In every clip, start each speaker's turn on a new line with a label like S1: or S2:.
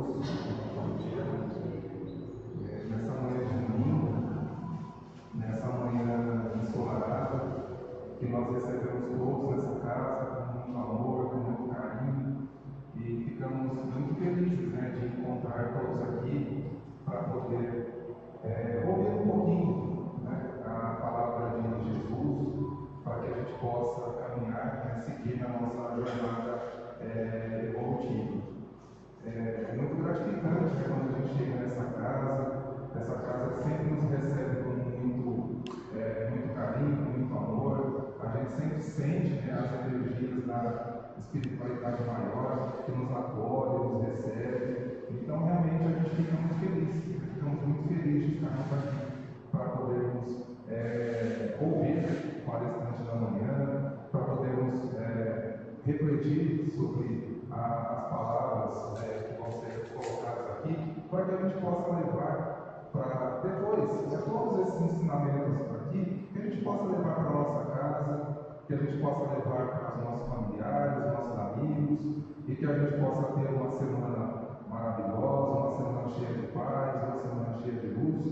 S1: todos. Nessa manhã de domingo, nessa manhã ensolarada, que nós recebemos todos nessa casa com muito amor, com muito carinho, e ficamos muito felizes, de encontrar todos aqui para poder ouvir um pouquinho, a palavra de Jesus, para que a gente possa caminhar, seguir na nossa jornada evolutiva. É muito gratificante quando a gente chega nessa casa sempre nos recebe com muito carinho, com muito amor. A gente sempre sente as energias da espiritualidade maior que nos acolhe, nos recebe. Então, realmente, a gente fica muito feliz. Ficamos muito felizes de estarmos aqui para podermos ouvir o palestrante da manhã, para podermos refletir sobre as palavras que vão ser colocadas aqui, para que a gente possa levar para depois, todos esses ensinamentos aqui, que a gente possa levar para a nossa casa, que a gente possa levar para os nossos familiares, nossos amigos, e que a gente possa ter uma semana maravilhosa, uma semana cheia de paz, uma semana cheia de luz,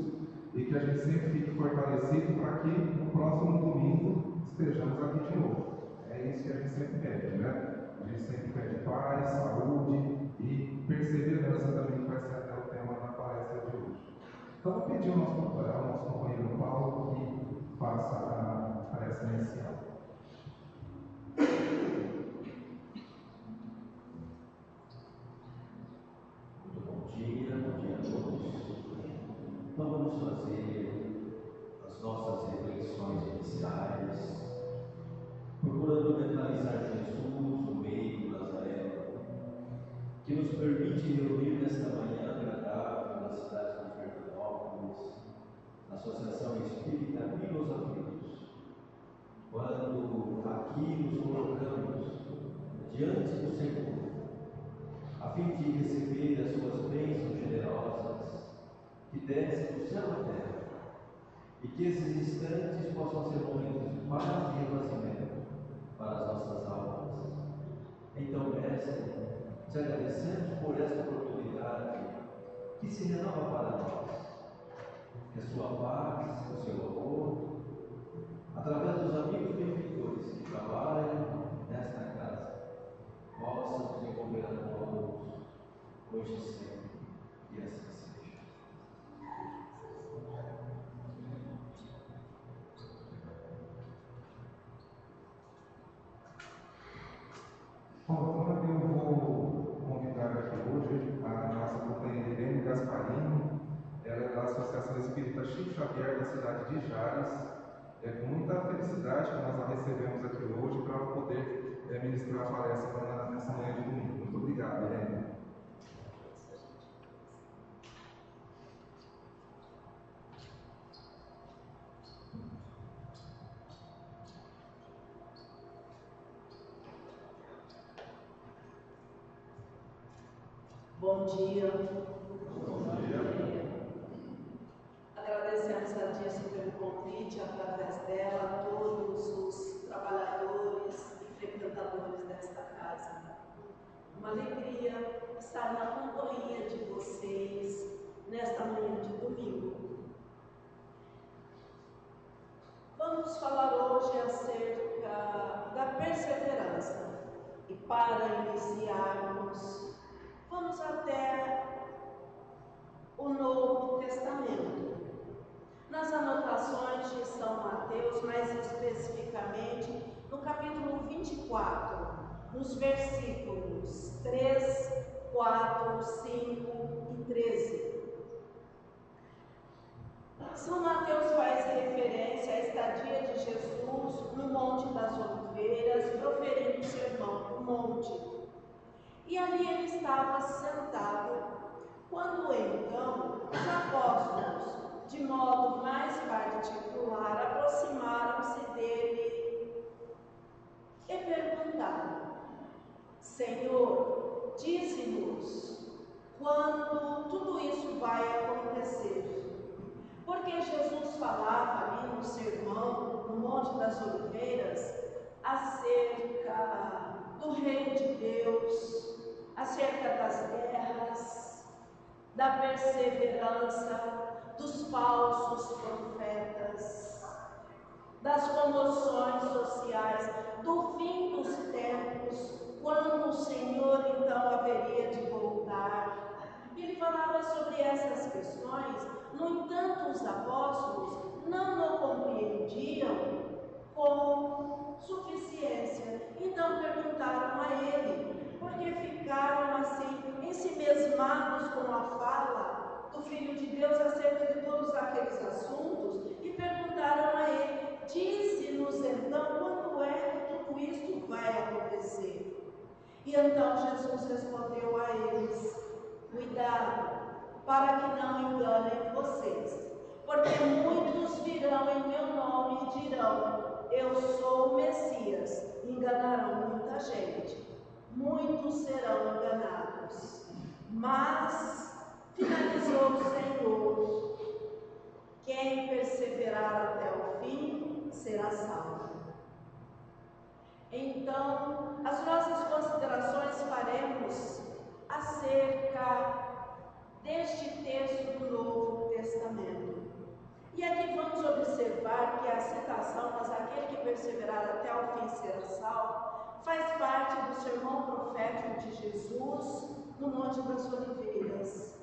S1: e que a gente sempre fique fortalecido para que no próximo domingo estejamos aqui de novo. É isso que a gente sempre pede, A gente sempre pede paz, saúde e perseverança também, que vai ser até o tema da palestra de hoje. Então, vou pedir ao nosso companheiro Paulo que faça a palestra inicial.
S2: Muito bom dia a todos. Então, vamos fazer as nossas reflexões iniciais, procurando mentalizar Jesus, o meio do Nazareno, que nos permite reunir nesta manhã agradável na cidade de Fernandópolis, na Associação Espírita Amigos Aflitos, quando aqui nos colocamos diante do Senhor, a fim de receber as suas bênçãos generosas que descem do céu à terra, e que esses instantes possam ser momentos de paz e renascimento para as nossas almas. Então, Mestre, te agradecemos por esta oportunidade que se renova para nós, que a sua paz, o seu amor, através dos amigos benfeitores que trabalham nesta casa, possa nos envolver a todos, hoje e sempre, e assim seja.
S1: Bom, então eu vou convidar aqui hoje a nossa companheira Irene Gasparini. Ela é da Associação Espírita Chico Xavier da cidade de Jales. É com muita felicidade que nós a recebemos aqui hoje para poder ministrar a palestra nessa manhã de domingo. Muito obrigado, Irene.
S3: Bom dia. Bom dia. Agradecemos a Dirce pelo convite, através dela, a todos os trabalhadores e frequentadores desta casa. Uma alegria estar na companhia de vocês nesta manhã de domingo. Vamos falar hoje acerca da perseverança. E para iniciarmos, vamos até o Novo Testamento. Nas anotações de São Mateus, mais especificamente no capítulo 24, nos versículos 3, 4, 5 e 13. São Mateus faz referência à estadia de Jesus no Monte das Oliveiras, proferindo o sermão do monte. E ali ele estava sentado, quando então os apóstolos, de modo mais particular, aproximaram-se dele e perguntaram: Senhor, dize-nos quando tudo isso vai acontecer. Porque Jesus falava ali no sermão, no Monte das Oliveiras, acerca do reino de Deus, acerca das guerras, da perseverança dos falsos profetas, das comoções sociais, do fim dos tempos, quando o Senhor então haveria de voltar. Ele falava sobre essas questões, no entanto, os apóstolos não o compreendiam com suficiência. Então perguntaram a ele, porque ficaram assim, ensimesmados com a fala do Filho de Deus acerca de todos aqueles assuntos, e perguntaram a ele, dize-nos então, quando é que tudo isto vai acontecer? E então Jesus respondeu a eles, cuidado, para que não enganem vocês, porque muitos virão em meu nome e dirão, eu sou o Messias, enganarão muita gente, muitos serão enganados. Mas, finalizou o Senhor, quem perseverar até o fim será salvo. Então, as nossas considerações faremos acerca deste texto do Novo Testamento. E aqui vamos observar que a citação, mas aquele que perseverar até o fim será salvo, faz parte do sermão profético de Jesus no Monte das Oliveiras.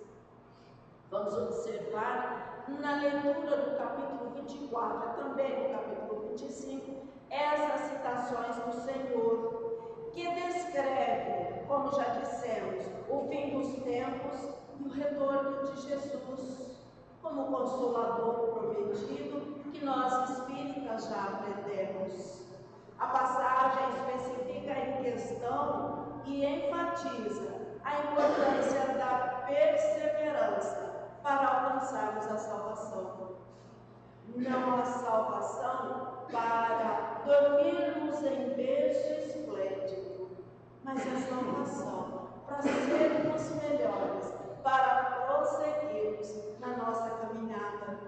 S3: Vamos observar na leitura do capítulo 24, também no capítulo 25, essas citações do Senhor, que descreve, como já dissemos, o fim dos tempos e o retorno de Jesus, como Consolador prometido, que nós espíritas já aprendemos. A passagem especifica em questão e enfatiza a importância da perseverança para alcançarmos a salvação. Não a salvação para dormirmos em berço esplêndido, mas a salvação para sermos melhores, para prosseguirmos na nossa caminhada.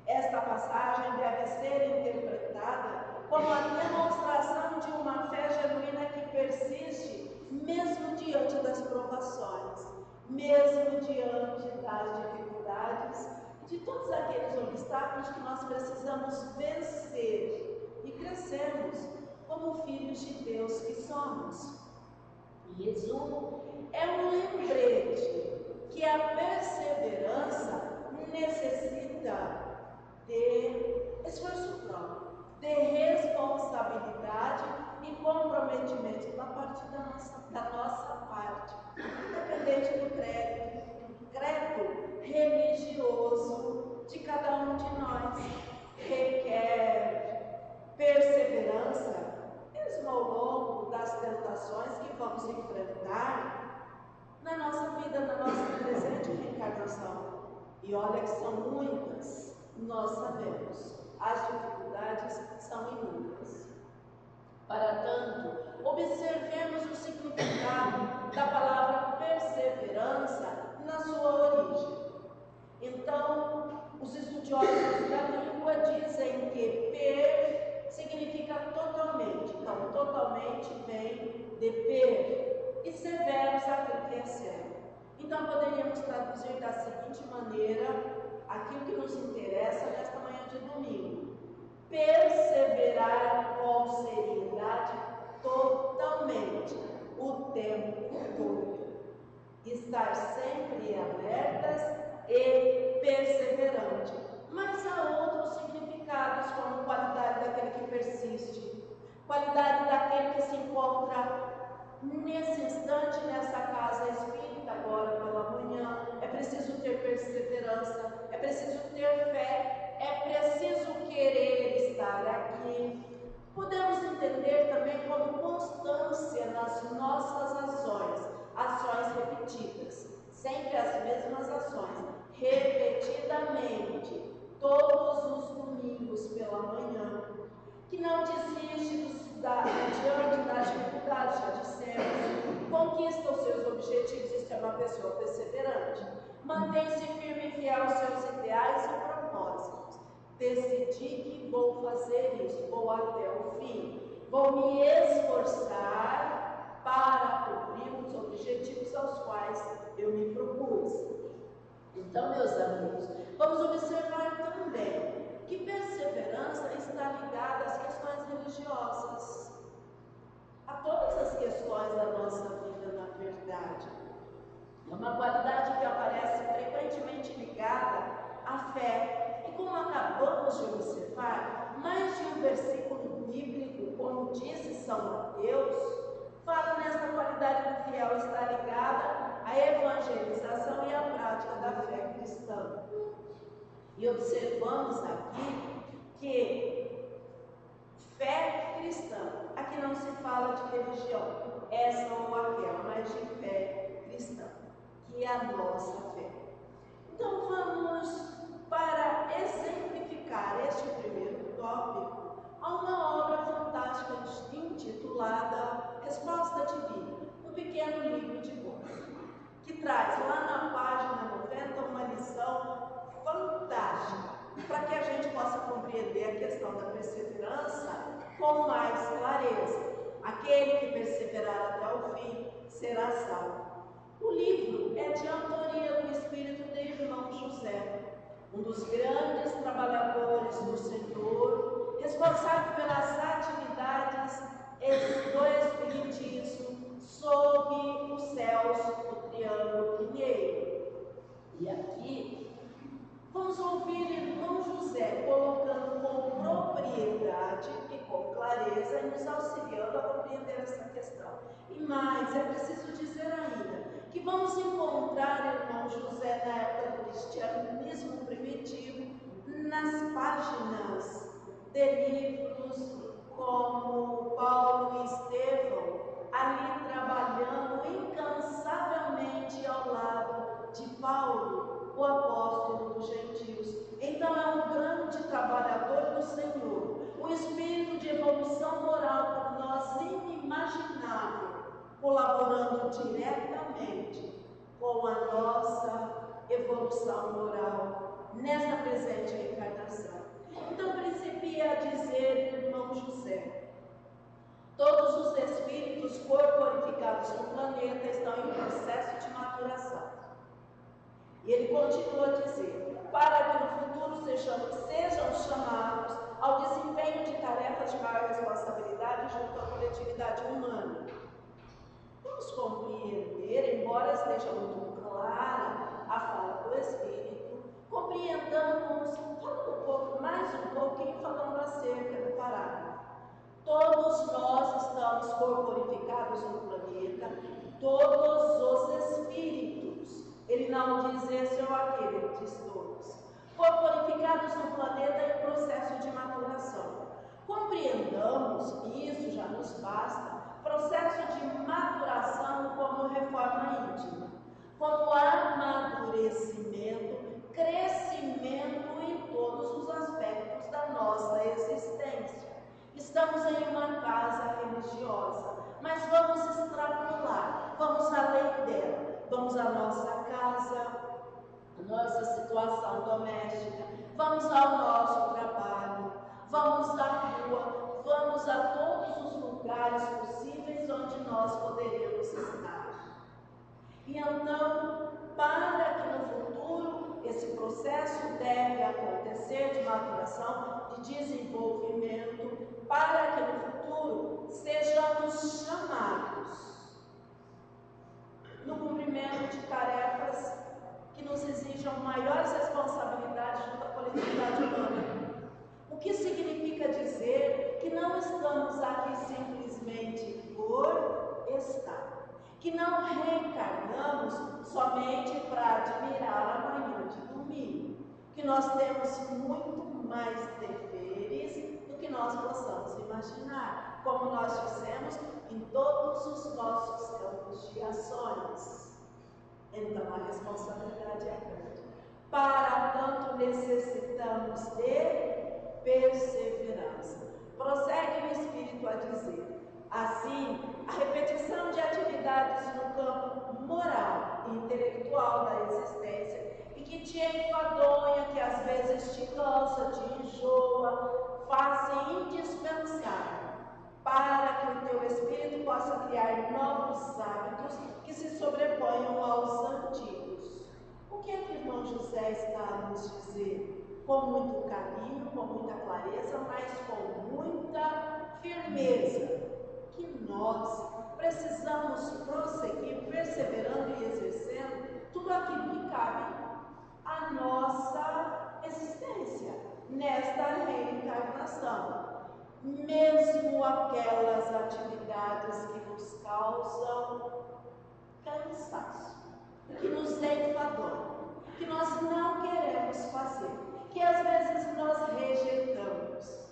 S3: Esta passagem deve ser interpretada como a demonstração de uma fé genuína que persiste mesmo diante das provações, mesmo diante das dificuldades, de todos aqueles obstáculos que nós precisamos vencer e crescermos como filhos de Deus que somos. Em resumo, é um lembrete que a perseverança necessita de esforço próprio, de responsabilidade e comprometimento da parte da nossa parte, independente do credo religioso de cada um de nós. Requer perseverança, mesmo ao longo das tentações que vamos enfrentar na nossa vida, na nossa presente reencarnação. E olha que são muitas, nós sabemos, as dificuldades são inúmeras. Para tanto, observemos o significado da palavra perseverança na sua origem. Então, os estudiosos da língua dizem que per significa totalmente. Então, totalmente vem de per, e severos aquilo que é sério. Então, poderíamos traduzir da seguinte maneira aquilo que nos interessa nesta manhã de domingo: perseverar com seriedade totalmente, o tempo todo. Estar sempre alertas e perseverante. Mas há outros significados, como qualidade daquele que persiste, qualidade daquele que se encontra nesse instante, nessa casa espírita, agora pela manhã. É preciso ter perseverança, é preciso ter fé, é preciso querer estar aqui. Podemos entender também como constância nas nossas ações repetidas, sempre as mesmas ações, repetidamente, todos os domingos pela manhã, que não desiste diante das dificuldades, já dissemos, conquista os seus objetivos, isso é uma pessoa perseverante, mantém-se firme e fiel aos seus ideais e propósitos. Decidi que vou fazer isso, vou até o fim, vou me esforçar para cumprir os objetivos aos quais eu me propus. Então, meus amigos, vamos observar também que perseverança está ligada às questões religiosas, a todas as questões da nossa vida, na verdade. É uma qualidade que aparece frequentemente ligada à fé. E como acabamos de observar, mais de um versículo bíblico, como disse São Mateus, fala nessa qualidade do fiel estar ligada à evangelização e à prática da fé cristã. E observamos aqui que fé cristã, aqui não se fala de religião, essa ou aquela, mas de fé cristã, que é a nossa fé. Então vamos, para exemplificar este primeiro tópico, a uma obra fantástica intitulada Resposta Divina, um pequeno livro de bolso, que traz lá na página 90 uma lição fantástica, para que a gente possa compreender a questão da perseverança com mais clareza. Aquele que perseverar até o fim será salvo. O livro é de autoria do espírito do irmão José, um dos grandes trabalhadores do Senhor, responsável pelas atividades do Espiritismo sob os céus do Triângulo Mineiro. E aqui vamos ouvir irmão José colocando com propriedade e com clareza e nos auxiliando a compreender essa questão. E mais, é preciso dizer ainda que vamos encontrar irmão José na época do cristianismo primitivo nas páginas de livros como Paulo e Estevão, ali trabalhando incansavelmente ao lado de Paulo, o apóstolo dos gentios. Então é um grande trabalhador do Senhor, um espírito de evolução moral por nós inimaginável, colaborando diretamente com a nossa evolução moral nesta presente reencarnação. Então principia a dizer, irmão José, todos os espíritos corporificados no planeta estão em processo de maturação. E ele continua a dizer, para que no futuro sejam chamados ao desempenho de tarefas de maior responsabilidade junto à coletividade humana. Vamos compreender, embora esteja muito clara a fala do Espírito, compreendamos, falando mais um pouquinho, falando acerca do parágrafo. Todos nós estamos corporificados no planeta, todos os espíritos. Ele não diz esse ou aquele, ele diz todos. Corporificados no planeta em processo de maturação. Compreendamos, e isso já nos basta, processo de maturação como reforma íntima, como amadurecimento, crescimento em todos os aspectos da nossa existência. Estamos em uma casa religiosa, mas vamos extrapolar, vamos além dela, vamos à nossa casa, à nossa situação doméstica, vamos ao nosso trabalho, vamos à rua, vamos a todos os lugares possíveis onde nós poderíamos estar. E então, para que no futuro esse processo deve acontecer de maturação, de desenvolvimento, para que no futuro sejamos chamados no cumprimento de tarefas que nos exijam maiores responsabilidades junto à coletividade humana. O que significa dizer que não estamos aqui simplesmente por estar, que não reencarnamos somente para admirar a manhã de domingo, que nós temos muito mais deveres do que nós possamos imaginar, como nós dissemos, em todos os nossos campos de ações. Então a responsabilidade é grande. Para tanto necessitamos de perseverança. Prossegue o Espírito a dizer, assim, a repetição de atividades no campo moral e intelectual da existência e que te enfadonha, que às vezes te cansa, te enjoa, faz-se indispensável para que o teu espírito possa criar novos hábitos que se sobreponham aos antigos. O que é que o irmão José está a nos dizer? Com muito carinho, com muita clareza, mas com muita firmeza, que nós precisamos prosseguir, perseverando e exercendo tudo aquilo que cabe à nossa existência nesta reencarnação. Mesmo aquelas atividades que nos causam cansaço, que nos enfadam, que nós não queremos fazer, que às vezes nós rejeitamos.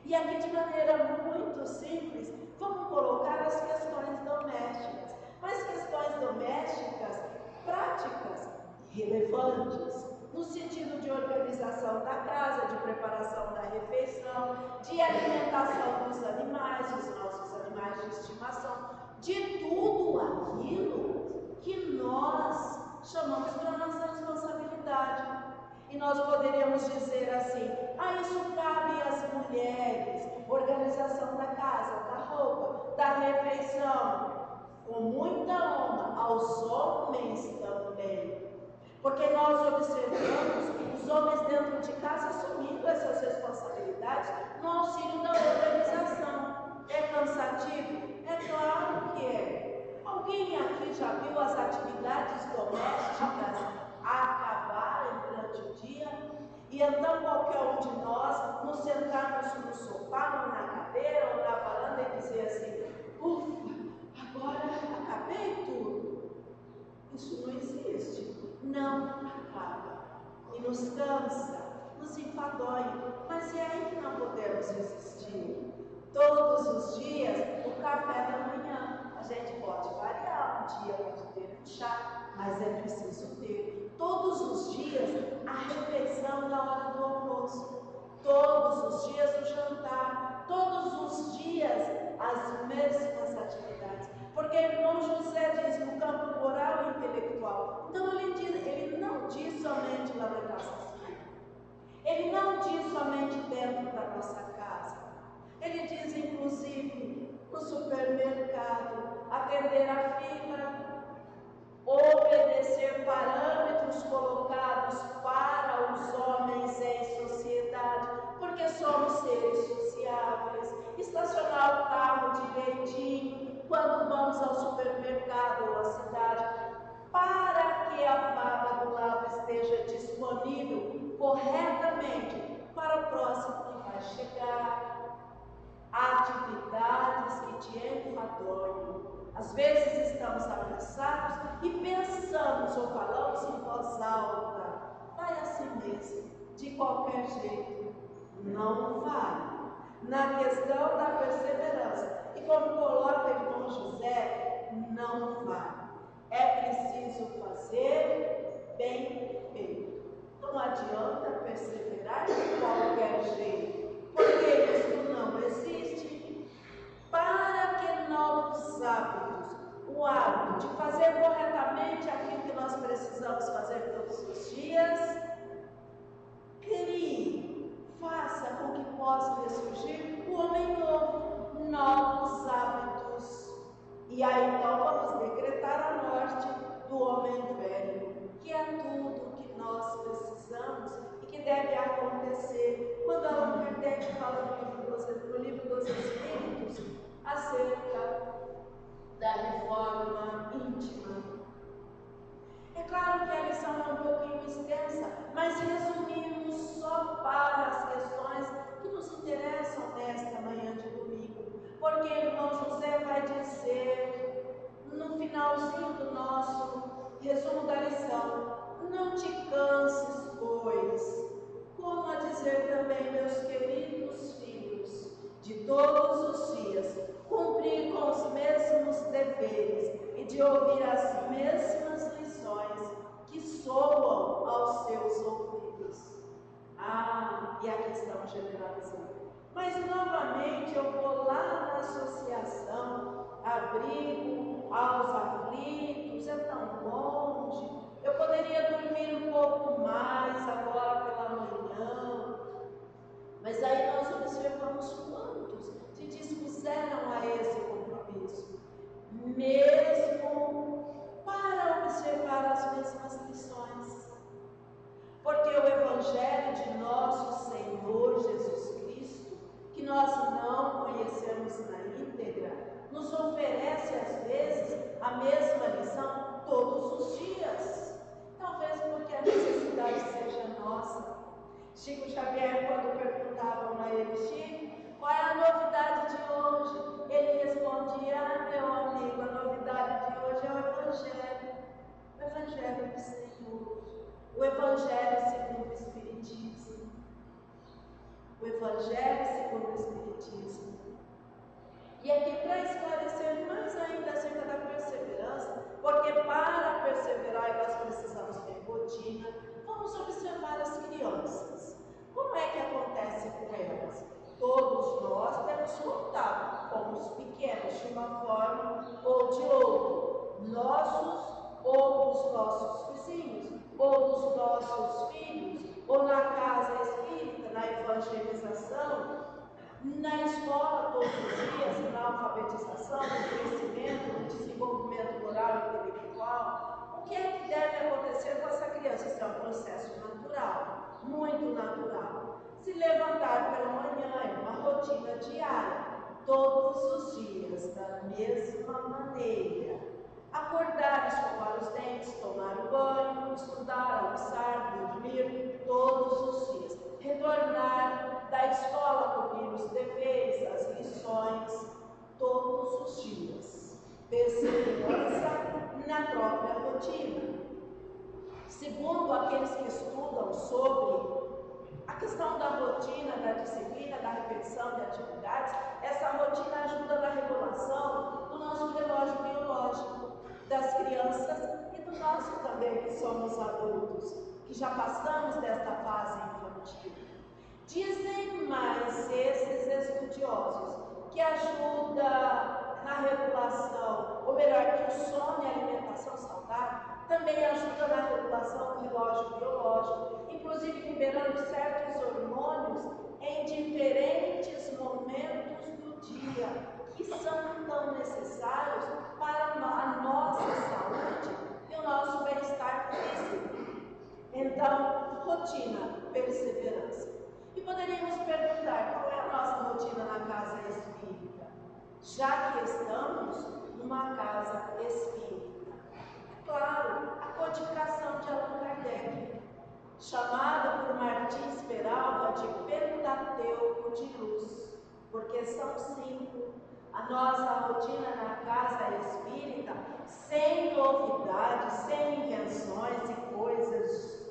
S3: E aqui, de maneira muito simples, vamos colocar as questões domésticas, mas questões domésticas práticas, relevantes, no sentido de organização da casa, de preparação da refeição, de alimentação dos animais, os nossos animais de estimação, de tudo aquilo que nós chamamos para a nossa responsabilidade. E nós poderíamos dizer assim: isso cabe às mulheres, organização da casa, da roupa, da refeição, com muita honra aos homens também. Porque nós observamos os homens dentro de casa assumindo essas responsabilidades no auxílio da organização. É cansativo? É claro que é. Alguém aqui já viu as atividades domésticas acabarem durante o dia? E então qualquer um de nós nos sentarmos no sofá, ou na cadeira, ou na varanda e dizer assim: ufa, agora acabei tudo. Isso não existe. Não acaba. E nos cansa, nos enfadonha. Mas é aí que não podemos resistir. Todos os dias, o café da manhã. A gente pode variar, um dia pode ter um chá, mas é preciso ter. Todos os dias, a refeição na hora do almoço. Todos os dias, o jantar. Todos os dias, as mesmas atividades. Porque o irmão José diz no campo moral e intelectual. Então ele não diz somente lá na casa civil. Ele não diz somente dentro da nossa casa. Ele diz inclusive no supermercado, atender a fila, obedecer parâmetros colocados para os homens em sociedade, porque somos seres sociáveis, estacionar o carro direitinho quando vamos ao supermercado ou à cidade, para que a vaga do lado esteja disponível corretamente para o próximo que vai chegar. Atividades que te enfadonham. Às vezes estamos apressados e pensamos ou falamos em voz alta: vai assim mesmo, de qualquer jeito. Não vai. Na questão da perseverança, e como coloca o irmão José, não vai. É preciso fazer bem feito. Não adianta perseverar de qualquer jeito, porque isso não existe. Para que novos hábitos, o hábito de fazer corretamente aquilo que nós precisamos fazer todos os dias, crie, faça com que possa ressurgir o homem novo, novos hábitos. E aí então vamos decretar a morte do homem velho, que é tudo que nós precisamos e que deve acontecer quando Allan Kardec fala no livro dos Espíritos acerca da reforma íntima. É claro que a lição é um pouquinho extensa, mas resumimos só para as questões que nos interessam nesta manhã de domingo, porque o irmão José vai dizer no finalzinho do nosso resumo da lição: não te canses, pois, como a dizer também, meus queridos filhos, de todos os dias cumprir com os mesmos deveres e de ouvir as mesmas lições que soam aos seus ouvidos. E aqui estamos generalizando. Mas novamente eu vou lá na associação Abrigo aos Aflitos, é tão longe. Eu poderia dormir um pouco mais agora pela manhã. Mas aí nós observamos quantos se dispuseram a esse compromisso, mesmo para observar as mesmas lições. Chico Xavier, quando perguntavam a ele, Chico, qual é a novidade de hoje? Ele respondia, meu amigo, a novidade de hoje é o Evangelho. O Evangelho do Senhor. O Evangelho segundo o Espiritismo. O Evangelho segundo o Espiritismo. E aqui para esclarecer mais ainda acerca da perseverança, porque para perseverar nós precisamos ter rotina, vamos observar as crianças. Como é que acontece com elas? Todos nós temos contato com os pequenos de uma forma ou de outra, nossos ou dos nossos vizinhos, ou dos nossos filhos, ou na casa espírita, na evangelização, na escola todos os dias, na alfabetização, no crescimento, no desenvolvimento moral e intelectual. O que é que deve acontecer com essa criança? Isso é um processo natural, muito natural. Se levantar pela manhã é uma rotina diária, todos os dias, da mesma maneira. Acordar, escovar os dentes, tomar o banho, estudar, almoçar, dormir, todos os dias. Retornar da escola, cumprir os deveres, as lições, todos os dias. Perseverança na própria rotina. Segundo aqueles que estudam sobre a questão da rotina, da disciplina, da repetição de atividades, essa rotina ajuda na regulação do nosso relógio biológico, das crianças e do nosso também, que somos adultos, que já passamos desta fase infantil. Dizem mais esses estudiosos que ajuda na regulação, ou melhor, que o sono e a alimentação saudável também ajuda na regulação do relógio biológico, inclusive liberando certos hormônios em diferentes momentos do dia, que são tão necessários para a nossa saúde e o nosso bem-estar físico. Então, rotina, perseverança. E poderíamos perguntar, qual é a nossa rotina na casa espírita? Já que estamos numa casa espírita. É claro, a codificação de Allan Kardec, chamado por Martins Peralva de Pentateuco de Luz, porque são 5. A nossa rotina na casa espírita, sem novidades, sem invenções e coisas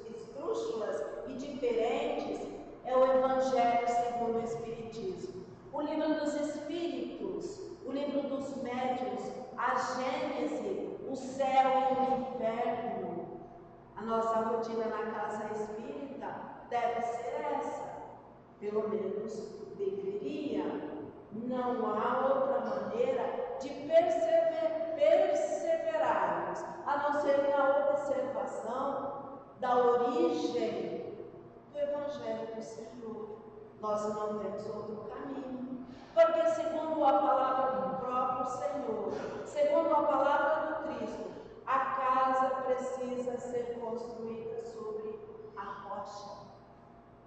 S3: esdrúxulas e diferentes, é o Evangelho segundo o Espiritismo. O livro dos Espíritos, o livro dos Médiuns, a Gênese, o céu e o inferno. A nossa rotina na casa espírita deve ser essa, pelo menos deveria. Não há outra maneira de perseverarmos, a não ser na observação da origem do Evangelho do Senhor. Nós não temos outro caminho, porque segundo a palavra do próprio Senhor, segundo a palavra do Cristo, a casa precisa ser construída sobre a rocha.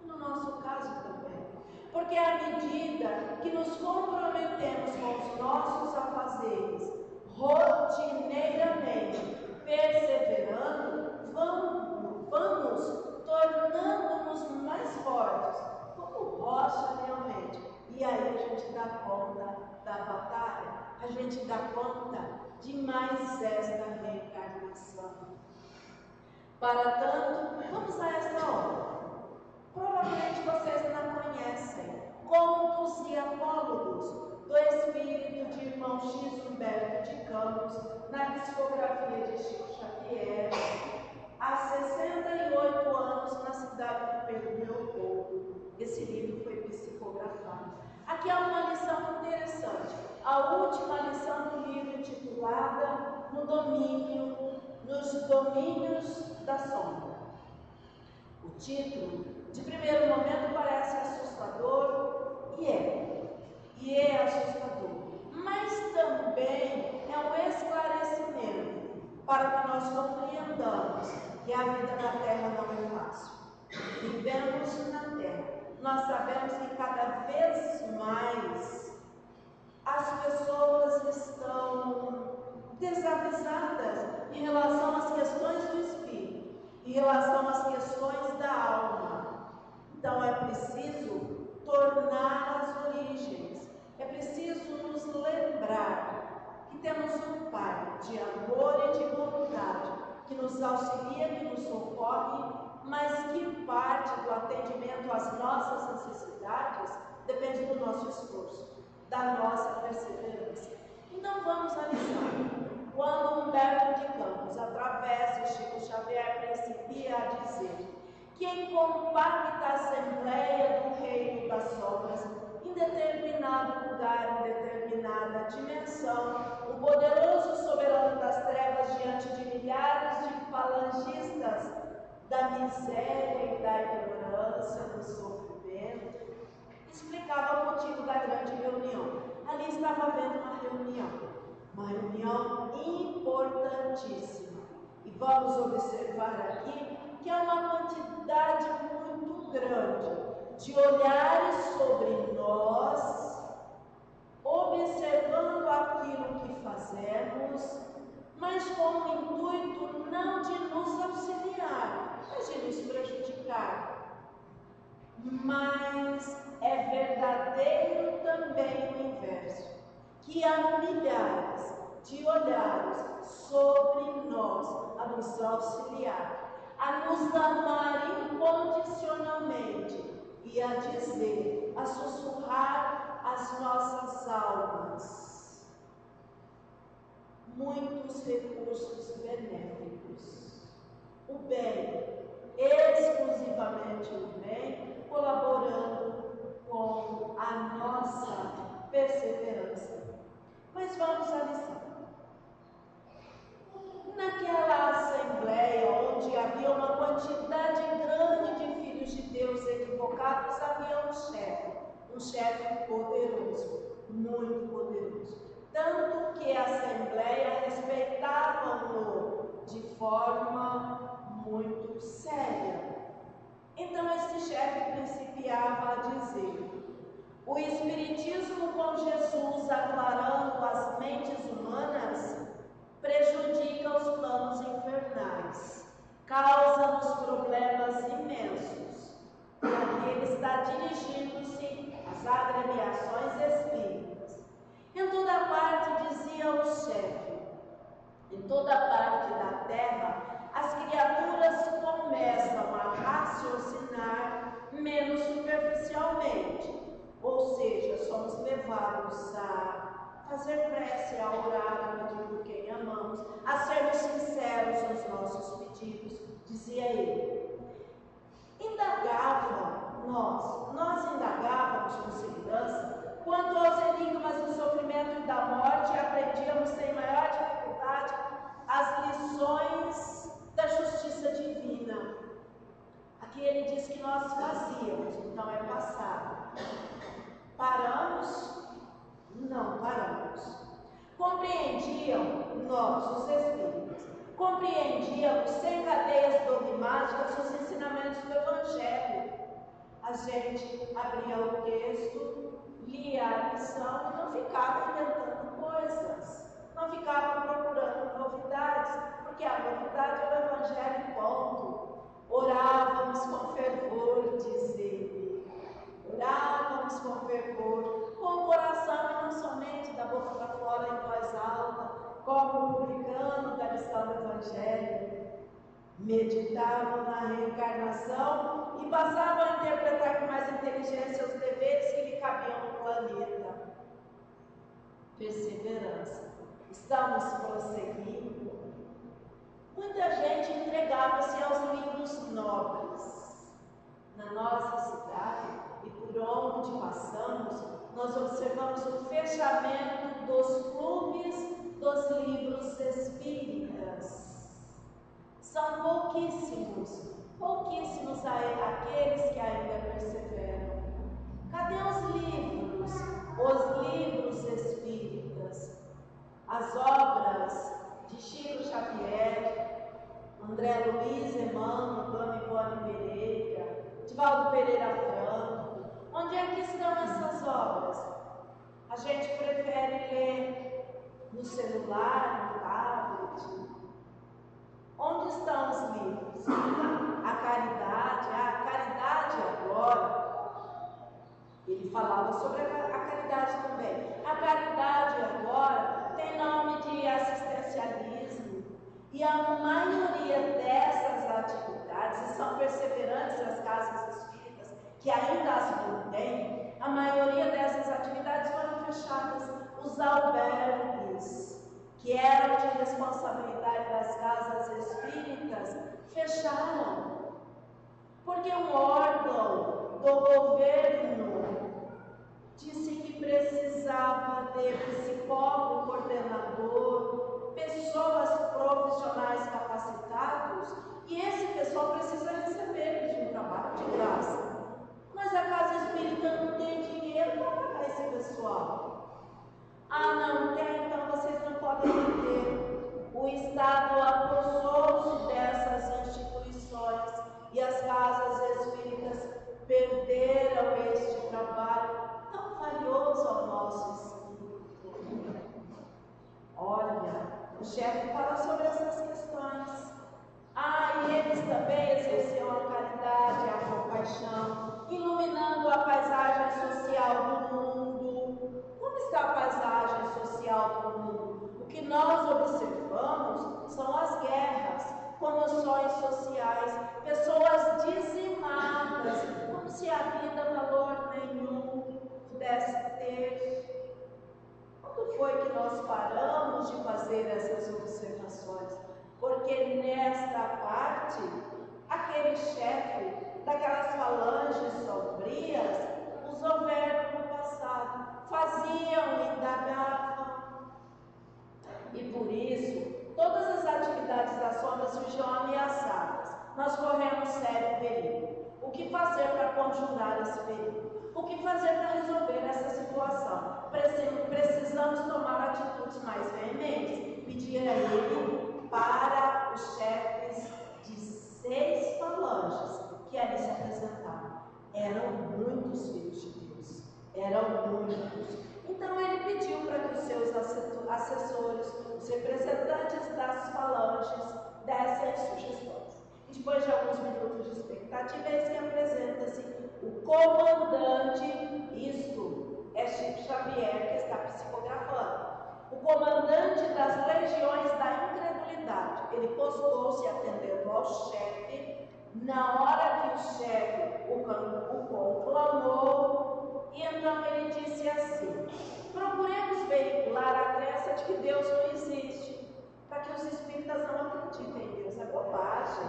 S3: No nosso caso também. Porque à medida que nos comprometemos com os nossos afazeres, rotineiramente, perseverando, vamos tornando-nos mais fortes, como rocha realmente. E aí a gente dá conta da batalha, a gente dá conta de mais esta reencarnação. Para tanto, vamos a esta obra. Provavelmente vocês não conhecem, Contos e Apólogos, do espírito de irmão X. Humberto de Campos, na psicografia de Chico Xavier, há 68 anos, na cidade de Pedro Leopoldo. Esse livro foi psicografado. Aqui há uma lição interessante, a última lição do livro, intitulada Nos Domínios da Sombra. O título, de primeiro momento, parece assustador, e é assustador, mas também é um esclarecimento para que nós compreendamos que a vida na Terra não é fácil. Vivemos na Terra, nós sabemos que cada vez mais as pessoas estão desavisadas em relação às questões do espírito, em relação às questões da alma. Então parte do atendimento às nossas necessidades depende do nosso esforço, da nossa perseverança. Então vamos à lição. Quando Humberto de Campos, através de Chico Xavier, principia a dizer que em compacta assembleia do reino das sombras, em determinado lugar, em determinada dimensão, o poderoso soberano das trevas, diante de milhares de falangistas da miséria e da ignorância, do sofrimento, explicava o motivo da grande reunião. Ali estava havendo uma reunião importantíssima. E vamos observar aqui que há uma quantidade muito grande de olhares sobre nós, observando aquilo que fazemos, mas com o intuito não de nos auxiliar, mas de nos prejudicar. Mas é verdadeiro também o inverso, que há milhares de olhares sobre nós a nos auxiliar, a nos amar incondicionalmente e a dizer, a sussurrar as nossas almas muitos recursos benéficos. O bem, exclusivamente o bem, colaborando com a nossa perseverança. Mas vamos à lição. Naquela assembleia onde havia uma quantidade grande de filhos de Deus equivocados, havia um chefe poderoso, muito poderoso. Tanto que a assembleia respeitava-o de forma muito séria. Então este chefe principiava a dizer: o Espiritismo com Jesus aclarando as mentes humanas prejudica os planos infernais, causa-nos problemas imensos. E aqui ele está dirigindo-se às agremiações espíritas. Em toda parte, dizia o chefe, em toda parte da terra, as criaturas começam a raciocinar menos superficialmente, ou seja, somos levados a fazer prece, a orar, a pedir por quem amamos, a sermos sinceros nos nossos pedidos, dizia ele. Nós indagávamos com segurança quanto aos enigmas do sofrimento e da morte, e aprendíamos sem maior dificuldade as lições da justiça divina. Aqui ele diz que nós fazíamos, então é passado. Paramos? Não paramos. Compreendiam nós, os espíritos, compreendíamos sem cadeias dogmáticas os ensinamentos do Evangelho. A gente abria o texto, lia a lição e não ficava inventando coisas, não ficava procurando novidades, porque a novidade é o Evangelho e ponto. Orávamos com fervor, diz ele. Orávamos com fervor, com o coração e não somente da boca para fora em voz alta, como o publicano da lição do Evangelho. Meditavam na reencarnação e passavam a interpretar com mais inteligência os deveres que lhe cabiam no planeta. Perseverança. Estamos prosseguindo. Muita gente entregava-se aos livros nobres. Na nossa cidade e por onde passamos, nós observamos o fechamento dos clubes dos livros espíritas. São pouquíssimos aqueles que ainda perseveram. Cadê os livros? Os livros espíritas, as obras de Chico Xavier, André Luiz Emmanuel, Dona Ivone Pereira, Divaldo Pereira Franco. Onde é que estão essas obras? A gente prefere ler no celular, no tablet. Onde estão os livros? A caridade agora. Ele falava sobre a caridade também. A caridade agora tem nome de assistencialismo. E a maioria dessas atividades atividades e são perseverantes as casas espíritas, que ainda as mantêm, a maioria dessas atividades foram fechadas. Os albergues, que eram de responsabilidade das casas espíritas, fecharam, porque um órgão do governo disse que precisava de psicólogo, coordenador, pessoas profissionais capacitados, e esse pessoal precisa receber de um trabalho de graça. Mas a casa espírita não tem dinheiro para pagar esse pessoal. Ah, não tem, então vocês não podem ter. O Estado apossou-se dessas instituições e as casas espíritas perderam este trabalho tão valioso ao nosso espírito. Olha, o chefe fala sobre essas questões. Ah, e eles também exerceram a caridade, a compaixão, iluminando a paisagem social do mundo. Como está a paisagem social do mundo? O que nós observamos são as guerras, comoções sociais, pessoas dizimadas, como se a vida valor nenhum pudesse ter. Quando foi que nós paramos de fazer essas observações? Porque nesta parte, aquele chefe daquelas falanges sombrias usou verbo no passado, faziam, indagavam. E por isso, todas as atividades da sombra surgiam ameaçadas. Nós corremos sério perigo. O que fazer para conjurar esse perigo? O que fazer para resolver essa situação? Precisamos tomar atitudes mais veementes. Pedir a ele para os chefes de 6 falanges que ali se apresentaram. Eram muitos filhos de Deus, eram muitos. Então ele pediu para que os seus assessores, os representantes das falanges, dessem sugestões. E depois de alguns minutos de expectativa, eis que apresenta-se o comandante, isto é Chico Xavier que está psicografando, o comandante das legiões da incredulidade. Ele postou-se atendendo ao chefe, na hora que o chefe o conclamou, e então ele disse assim: procuremos veicular a crença de que Deus não existe, para que os espíritas não acreditem em Deus, é bobagem.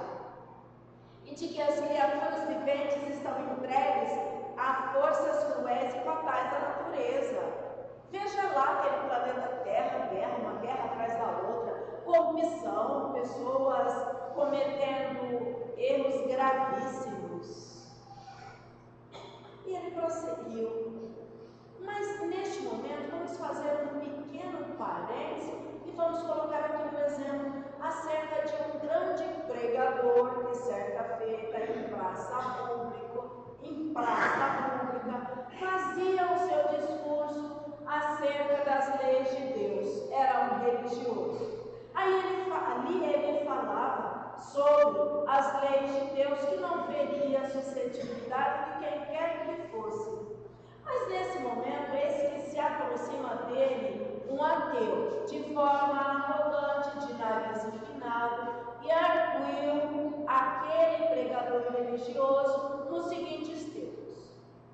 S3: E de que as criaturas viventes estão entregues a forças cruéis e fatais da natureza. Veja lá aquele planeta Terra, uma guerra atrás da outra, corrupção, pessoas cometendo erros gravíssimos. E ele prosseguiu. Mas neste momento vamos fazer um pequeno parênteses e vamos colocar aqui um exemplo acerca de um grande pregador que certa feita em praça pública fazia o seu discurso acerca das leis de Deus. Era um religioso. Ali ele falava sobre as leis de Deus, que não feria a suscetibilidade de quem quer que fosse. Mas nesse momento, eis que se aproxima dele um ateu, de forma arrogante, de nariz empinado, e arguiu aquele pregador religioso nos seguintes termos: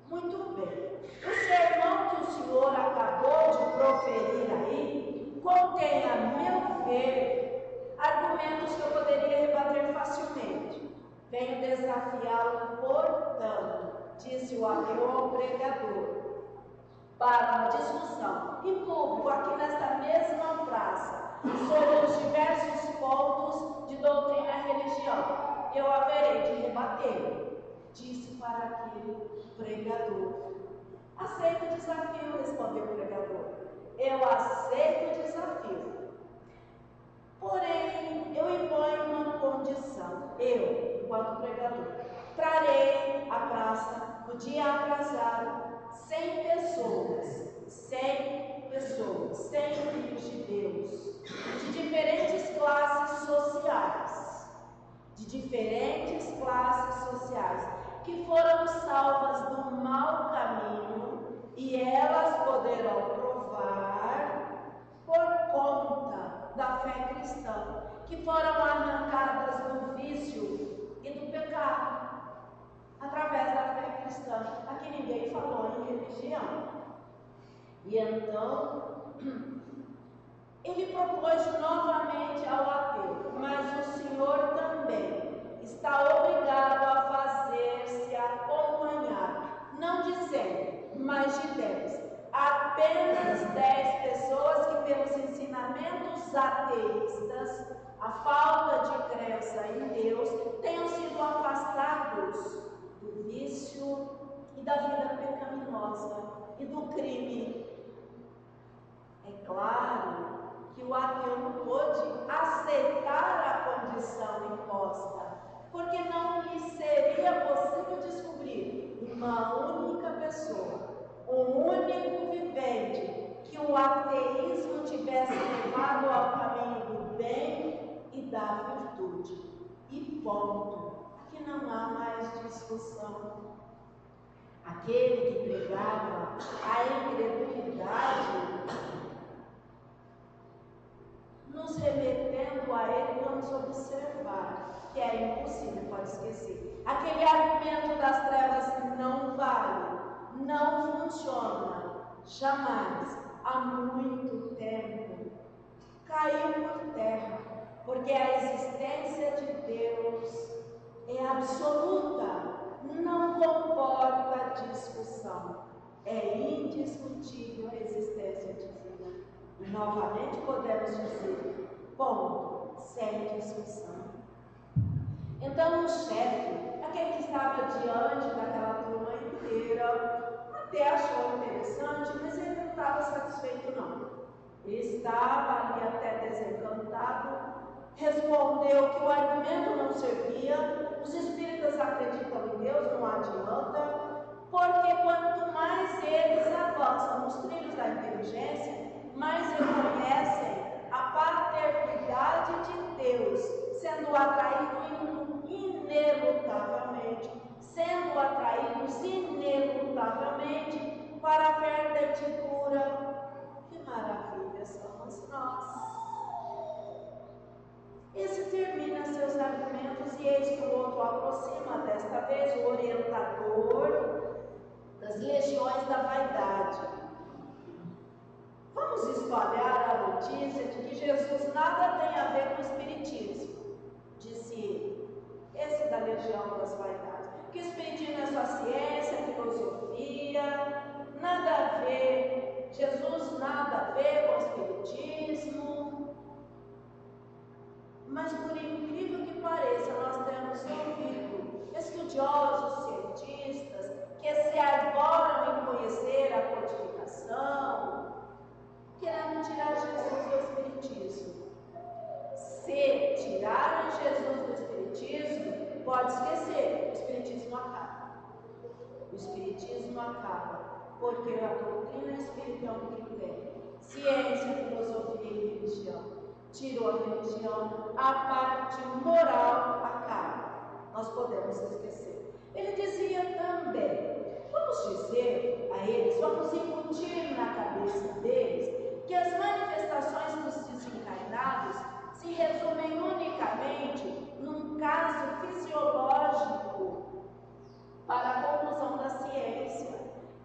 S3: muito bem, o sermão que o senhor acabou de proferir aí contém, a meu ver, argumentos que eu poderia rebater facilmente. Venho desafiá-lo, portanto, disse o ateu ao pregador, para uma discussão em público aqui nesta mesma praça sobre os diversos pontos de doutrina e religião. Eu haverei de rebater, disse para aquele pregador. Aceito o desafio, respondeu o pregador. Eu aceito o desafio. Porém, eu imponho uma condição. Eu, enquanto pregador, trarei à praça, no dia aprazado, 100 pessoas, 100 filhos de Deus, de diferentes classes sociais, que foram salvas do mau caminho, e elas poderão provar por conta da fé cristã, que foram arrancadas do vício e do pecado através da fé cristã. Aqui ninguém falou em religião. E então, ele propôs novamente ao ateu, mas o Senhor também está obrigado a fazer-se acompanhar, não de 100, mas de 10. Apenas 10 pessoas que, pelos ensinamentos ateístas, a falta de crença em Deus, tenham sido afastados do vício e da vida pecaminosa e do crime. É claro que o ateu não pôde aceitar a condição imposta, porque não lhe seria possível descobrir uma única pessoa, um único vivente, que o ateísmo tivesse levado ao caminho do bem e da virtude. E ponto. Aqui não há mais discussão. Aquele que pregava a incredulidade, nos remetendo a ele, vamos observar que é impossível, pode esquecer. Aquele argumento das trevas não vale, não funciona, jamais, há muito tempo, caiu por terra, porque a existência de Deus é absoluta, não comporta discussão, é indiscutível a existência divina. E novamente podemos dizer, ponto, sem discussão. Então o chefe, aquele que estava diante daquela turma inteira, até achou interessante, mas ele não estava satisfeito não. Ele estava ali até desencantado, respondeu que o argumento não servia, os espíritas acreditam em Deus, não adianta, porque quanto mais eles avançam nos trilhos da inteligência, mais reconhecem a paternidade de Deus, sendo atraídos inelutavelmente, para a vertente pura. Que maravilha somos nós! Esse termina seus argumentos e eis que o outro aproxima, desta vez o orientador das legiões da vaidade. Vamos espalhar a notícia de que Jesus nada tem a ver com o espiritismo, disse ele, esse da legião das vaidades. Que o espiritismo é só ciência, filosofia, nada a ver, Jesus nada a ver com o espiritismo. Mas por incrível que pareça, nós temos ouvido estudiosos, cientistas, que se arvoram em conhecer a codificação, querendo tirar Jesus do espiritismo. Se tirarem Jesus do espiritismo, pode esquecer, o espiritismo acaba. O espiritismo acaba, porque a doutrina espírita é um critério. Ciência, filosofia e religião. Tirou a religião, a parte moral acaba. Nós podemos esquecer. Ele dizia também, vamos dizer a eles, vamos incutir na cabeça deles, que as manifestações dos desencarnados se resumem unicamente num caso fisiológico para a conclusão da ciência,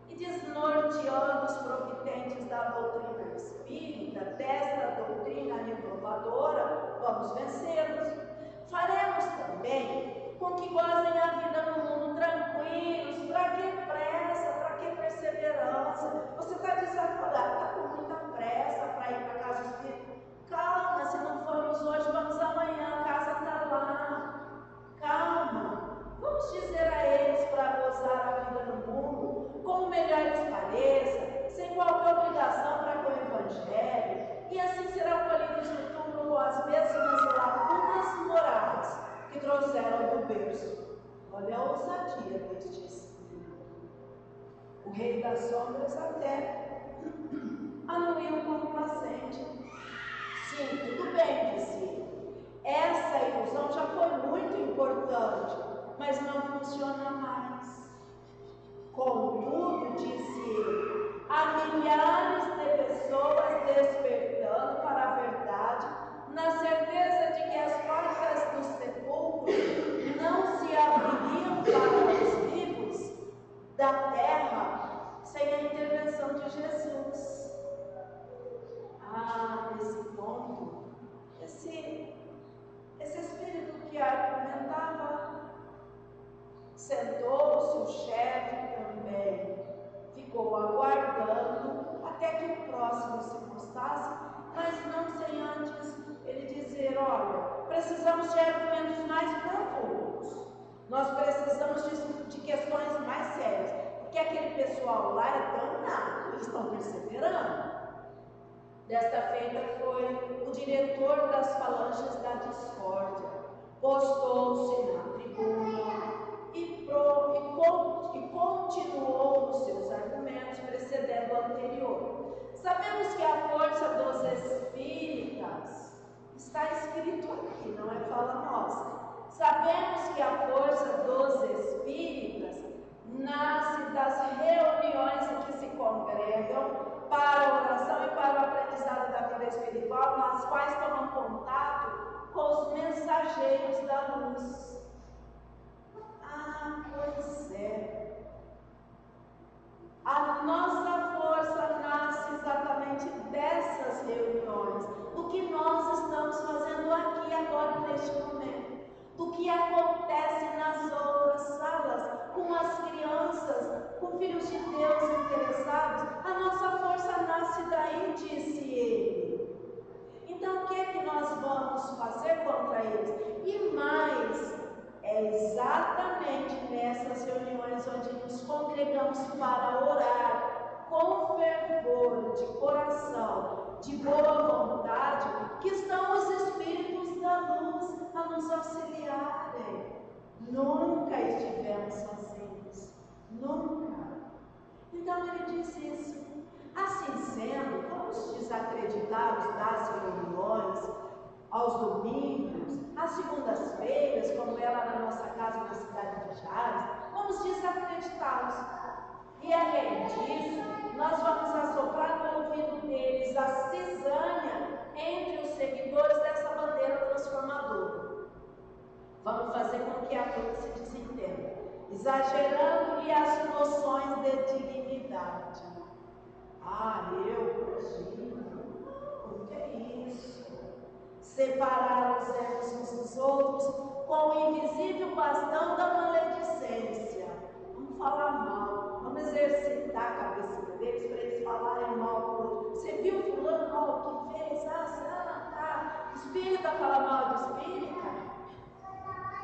S3: e desnorteando os providentes da doutrina espírita, desta doutrina inovadora, vamos vencê-los. Faremos também com que gozem a vida no mundo tranquilos. Para que pressa, para que perseverança? Você está desaforado, está com muita pressa para ir para a casa espírita. Calma, se não formos hoje, vamos amanhã, a casa está lá. Calma, vamos dizer a eles para gozar a vida no mundo, como melhor lhes pareça, sem qualquer obrigação para com o Evangelho, e assim serão colhidos no túmulo com as mesmas lacunas morais que trouxeram do berço. Olha a ousadia deste espírito. O rei das sombras até anuiu complacente. Sim, tudo bem, disse ele. Essa ilusão já foi muito importante, mas não funciona mais. Contudo, disse ele, há milhares de pessoas despertando para a verdade, na certeza de que as portas do sepulcro não se abrirão precisamos de argumentos mais profundos. Nós precisamos de questões mais sérias. Porque aquele pessoal lá é danado, eles estão perseverando. Desta feita foi o diretor das falanges da discórdia. Postou-se na tribuna e continuou os seus argumentos precedendo o anterior. Sabemos que a força dos espíritas está escrito aqui, não é fala nossa. Sabemos que a força dos espíritas nasce das reuniões em que se congregam para a oração e para o aprendizado da vida espiritual, nas quais tomam contato com os mensageiros da luz. Ah, pois é. A nossa força nasce exatamente dessas reuniões, do que nós estamos fazendo aqui agora neste momento, do que acontece nas outras salas, com as crianças, com filhos de Deus interessados. A nossa força nasce daí, disse ele. Então, o que é que nós vamos fazer contra eles? E mais, é exatamente nessas reuniões onde nos congregamos para orar, com fervor de coração, de boa vontade, que estão os espíritos da luz a nos auxiliarem. Nunca estivemos sozinhos, nunca. Então ele disse isso. Assim sendo, vamos desacreditá-los das reuniões aos domingos, às segundas-feiras, como é lá na nossa casa na cidade de Jales, vamos desacreditá-los. E além disso, nós vamos assoprar no ouvido deles a cisânia entre os seguidores dessa bandeira transformadora. Vamos fazer com que a turma se desentenda, exagerando-lhe as noções de dignidade. Ah, eu, imagino, o que é isso? Separar os uns dos outros com o invisível bastão da maledicência. Vamos falar mal, vamos exercitar a cabeça deles para eles falarem mal do outro. Você viu fulano mal o que fez? Tá. Espírita fala mal de espírita?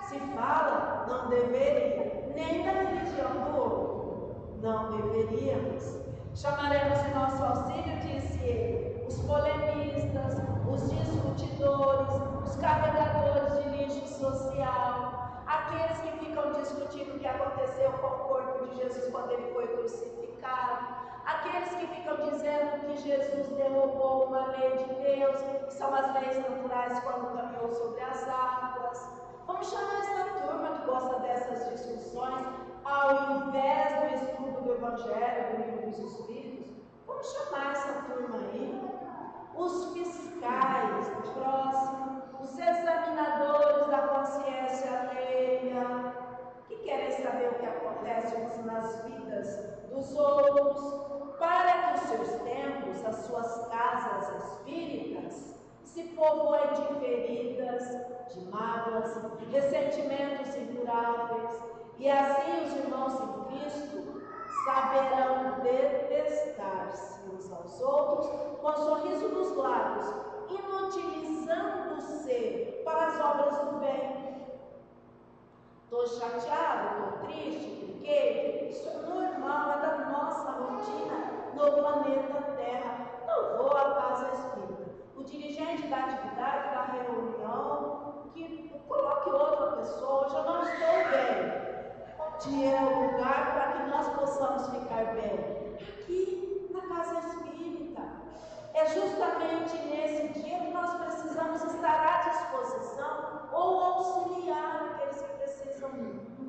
S3: Se fala, não deveria. Nem da religião do outro, não deveríamos. Chamaremos em nosso auxílio, disse ele, os polemistas, os discutidores, os carregadores de lixo social, aqueles que ficam discutindo o que aconteceu com o corpo de Jesus quando ele foi crucificado, aqueles que ficam dizendo que Jesus derrubou uma lei de Deus, que são as leis naturais quando caminhou sobre as águas. Vamos chamar essa turma que gosta dessas discussões, ao invés do estudo do Evangelho, do Livro dos Espíritos. Vamos chamar essa turma aí, os fiscais do próximo, os examinadores da consciência alheia, que querem saber o que acontece uns nas vidas dos outros, para que os seus templos, as suas casas espíritas, se povoem de feridas, de mágoas, ressentimentos incuráveis, e assim os irmãos em Cristo saberão detestar-se uns aos outros com um sorriso nos lábios, inutilizando-se para as obras do bem. Estou chateado, estou triste, porque isso é normal, é da nossa rotina no planeta Terra. Não vou à casa espírita. O dirigente da atividade, da reunião, que coloque outra pessoa, hoje eu não estou bem. É o lugar para que nós possamos ficar bem. Aqui na casa espírita. É justamente nesse dia que nós precisamos estar à disposição ou auxiliar aqueles que precisam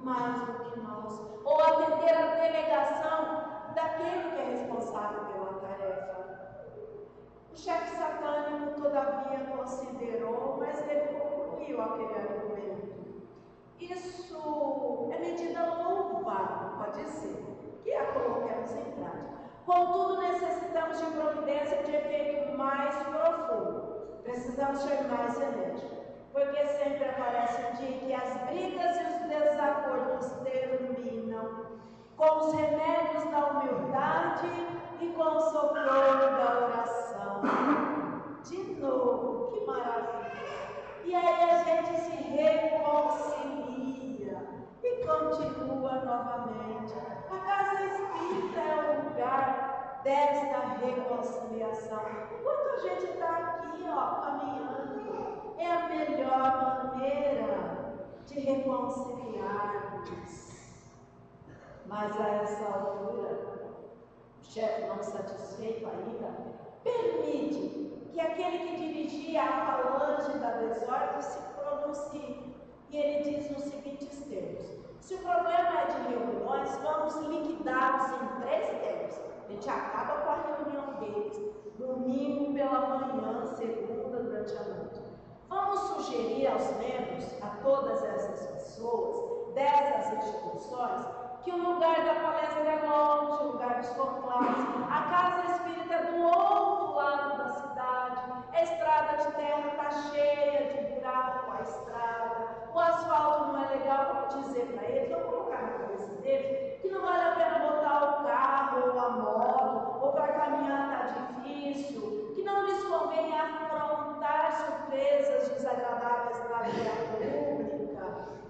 S3: mais do que nós, ou atender a delegação daquele que é responsável pela tarefa. O chefe satânico, todavia, considerou, mas ele concluiu aquele argumento. Isso é medida louvável, pode ser, que a coloquemos em prática. Contudo, necessitamos de providência de efeito mais profundo. Precisamos ser mais enérgicos, porque sempre aparece um dia que as brigas e os desacordos terminam com os remédios da humildade e com o socorro da oração. De novo, que maravilha! E aí a gente se novamente. A casa espírita é o lugar desta reconciliação. Enquanto a gente está aqui, ó, caminhando, é a melhor maneira de reconciliarmos. Mas a essa altura, o chefe, não satisfeito ainda, permite que aquele que dirigia a falange da desordem se pronuncie. E ele diz nos seguintes termos: se o problema é de reuniões, vamos liquidá-los em 3 tempos. A gente acaba com a reunião deles, domingo pela manhã, segunda durante a noite. Vamos sugerir aos membros, a todas essas pessoas, dessas instituições, que o lugar da palestra é longe, o lugar dos conclaves, a casa espírita é do outro lado da cidade, a estrada de terra está cheia de buraco, a estrada, o asfalto não é legal. Vamos dizer para eles, vamos colocar na cabeça deles, que não vale a pena botar o carro ou a moto, ou para caminhar está difícil, que não lhes convém afrontar surpresas desagradáveis na via pública,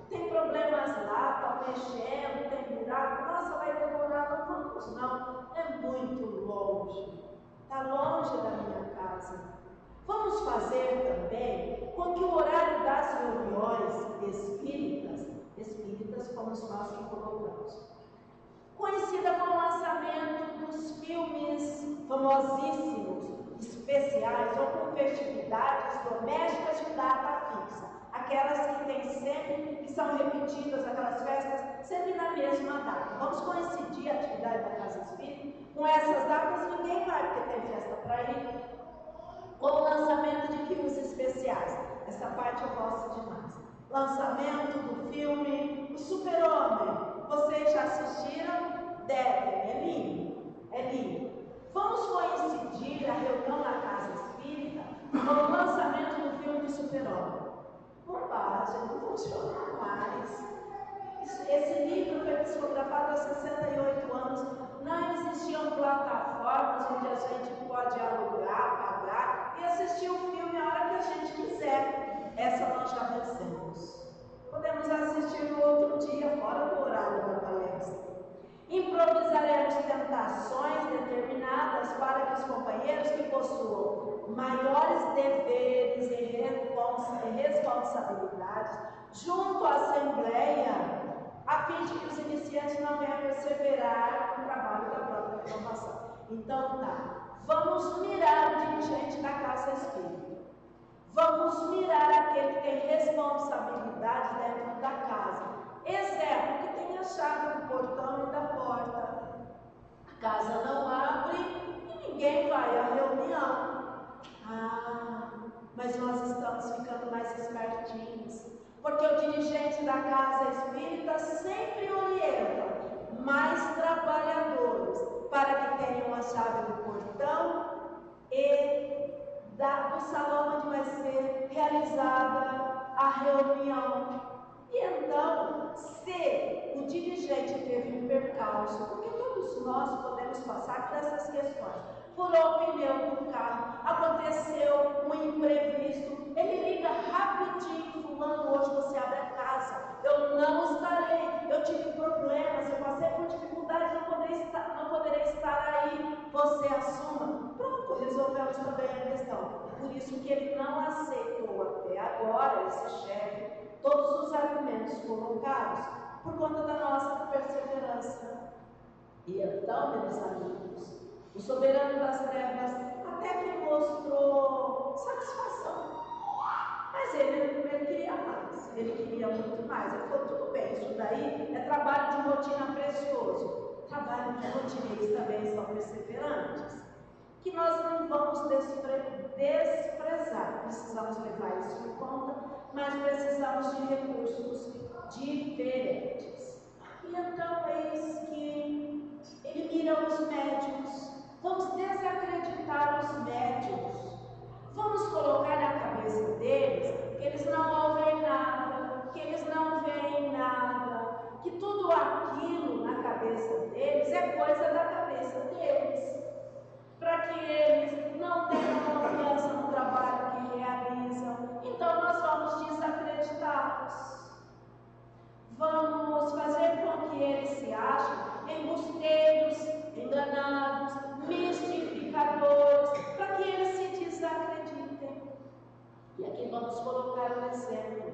S3: tem problemas lá, estão mexendo, tem buraco, nossa, vai demorar, não vamos não, é muito longe, está longe da minha casa. Vamos fazer também com que o horário das reuniões espíritas fomos nós que colocamos, conhecida como lançamento dos filmes famosíssimos, especiais ou com festividades domésticas de data fixa, aquelas que tem sempre, que são repetidas, aquelas festas, sempre na mesma data. Vamos coincidir a atividade da Casa Espírita com essas datas, ninguém vai, porque tem festa para ir, com o lançamento de filmes especiais. Essa parte eu gosto demais. Lançamento do filme O Super-Homem. Vocês já assistiram? Devem, é lindo, é lindo. Vamos coincidir a reunião na Casa Espírita com o lançamento do filme do Super-Homem. Bobagem, não funciona mais. Esse livro foi psicografado há 68 anos. Não existiam plataformas onde a gente pode alugar, pagar e assistir o filme a hora que a gente quiser. Essa nós já vencemos. Podemos assistir no outro dia, fora do horário da palestra. Improvisaremos tentações determinadas para que os companheiros que possuam maiores deveres e responsabilidades junto à Assembleia, a fim de que os iniciantes não venham perseverar no trabalho da própria formação. Então tá, vamos mirar o dirigente da Casa Espírita. Vamos mirar aquele que tem responsabilidade dentro da casa. Exemplo, que tem a chave do portão e da porta. A casa não abre e ninguém vai à reunião. Ah, mas nós estamos ficando mais espertinhos, porque o dirigente da Casa Espírita sempre orienta mais trabalhadores para que tenham a chave do portão e do salão onde vai ser realizada a reunião. E então, se o dirigente teve um percalço, porque todos nós podemos passar por essas questões, furou o pneu do carro, aconteceu um imprevisto, ele liga rapidinho: fulano, hoje você abre a casa, eu não estarei, eu tive problemas, eu passei por dificuldade, não poderei estar aí, você assuma. Pronto, resolvemos também a questão. Por isso que ele não aceitou até agora, esse chefe, todos os argumentos colocados, por conta da nossa perseverança. E então, meus amigos, o soberano das trevas até que mostrou satisfação, mas ele queria mais, ele queria muito mais. Ele falou: tudo bem, isso daí é trabalho de rotina precioso. Trabalho de rotina, eles também são perseverantes, que nós não vamos desprezar. Precisamos levar isso em conta, mas precisamos de recursos diferentes. E então eis que ele mira os médiuns. Vamos desacreditar os médiuns. Vamos colocar na cabeça deles que eles não ouvem nada, que eles não veem nada, que tudo aquilo na cabeça deles é coisa da cabeça deles, para que eles não tenham confiança no trabalho que realizam. Então nós vamos desacreditá-los. Vamos fazer com que eles colocar o exemplo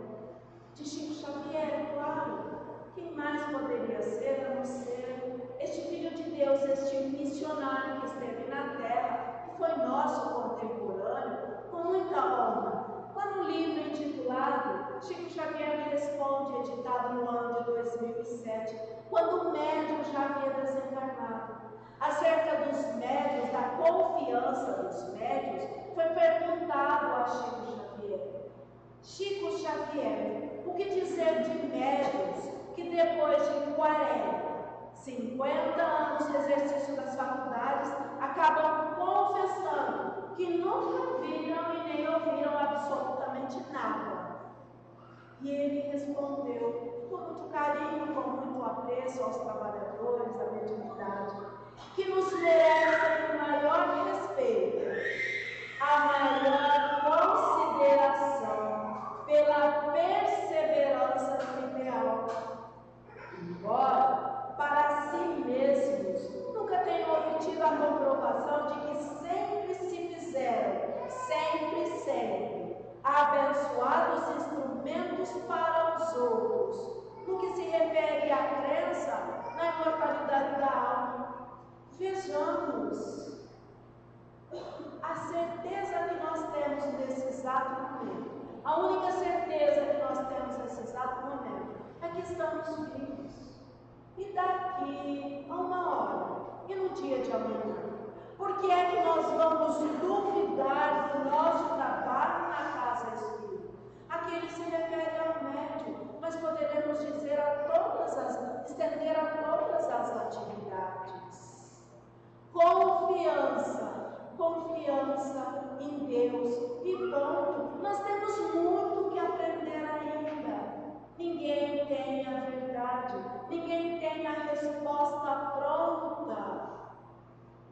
S3: de Chico Xavier, claro. Quem mais poderia ser a não ser este Filho de Deus, este missionário que esteve na Terra e foi nosso contemporâneo com muita honra. Lá no livro intitulado Chico Xavier Responde, editado no ano de 2007, quando o médium já havia desencarnado, acerca dos médios, da confiança dos médios, foi perguntado a Chico Xavier: Chico Xavier, o que dizer de médios que depois de 40, 50 anos de exercício das faculdades, acabam confessando que nunca viram e nem ouviram absolutamente nada? E ele respondeu, com muito carinho, com muito apreço aos trabalhadores da mediunidade, que nos merecem o maior respeito, a maior consideração pela perseverança no ideal, embora para si mesmos nunca tenham obtido a comprovação de que sempre se fizeram, sempre, abençoados instrumentos para os outros, no que se refere à crença na imortalidade da alma. Vejamos a certeza que nós temos nesse exato momento. A única certeza que nós temos nesse exato momento é que estamos vivos. E daqui a uma hora, e no dia de amanhã, por que é que nós vamos duvidar do nosso trabalho na casa espírita? Aqui ele se refere ao médium, mas poderemos dizer estender a todas as atividades. Confiança em Deus e ponto. Nós temos muito que aprender ainda. Ninguém tem a verdade, ninguém tem a resposta pronta.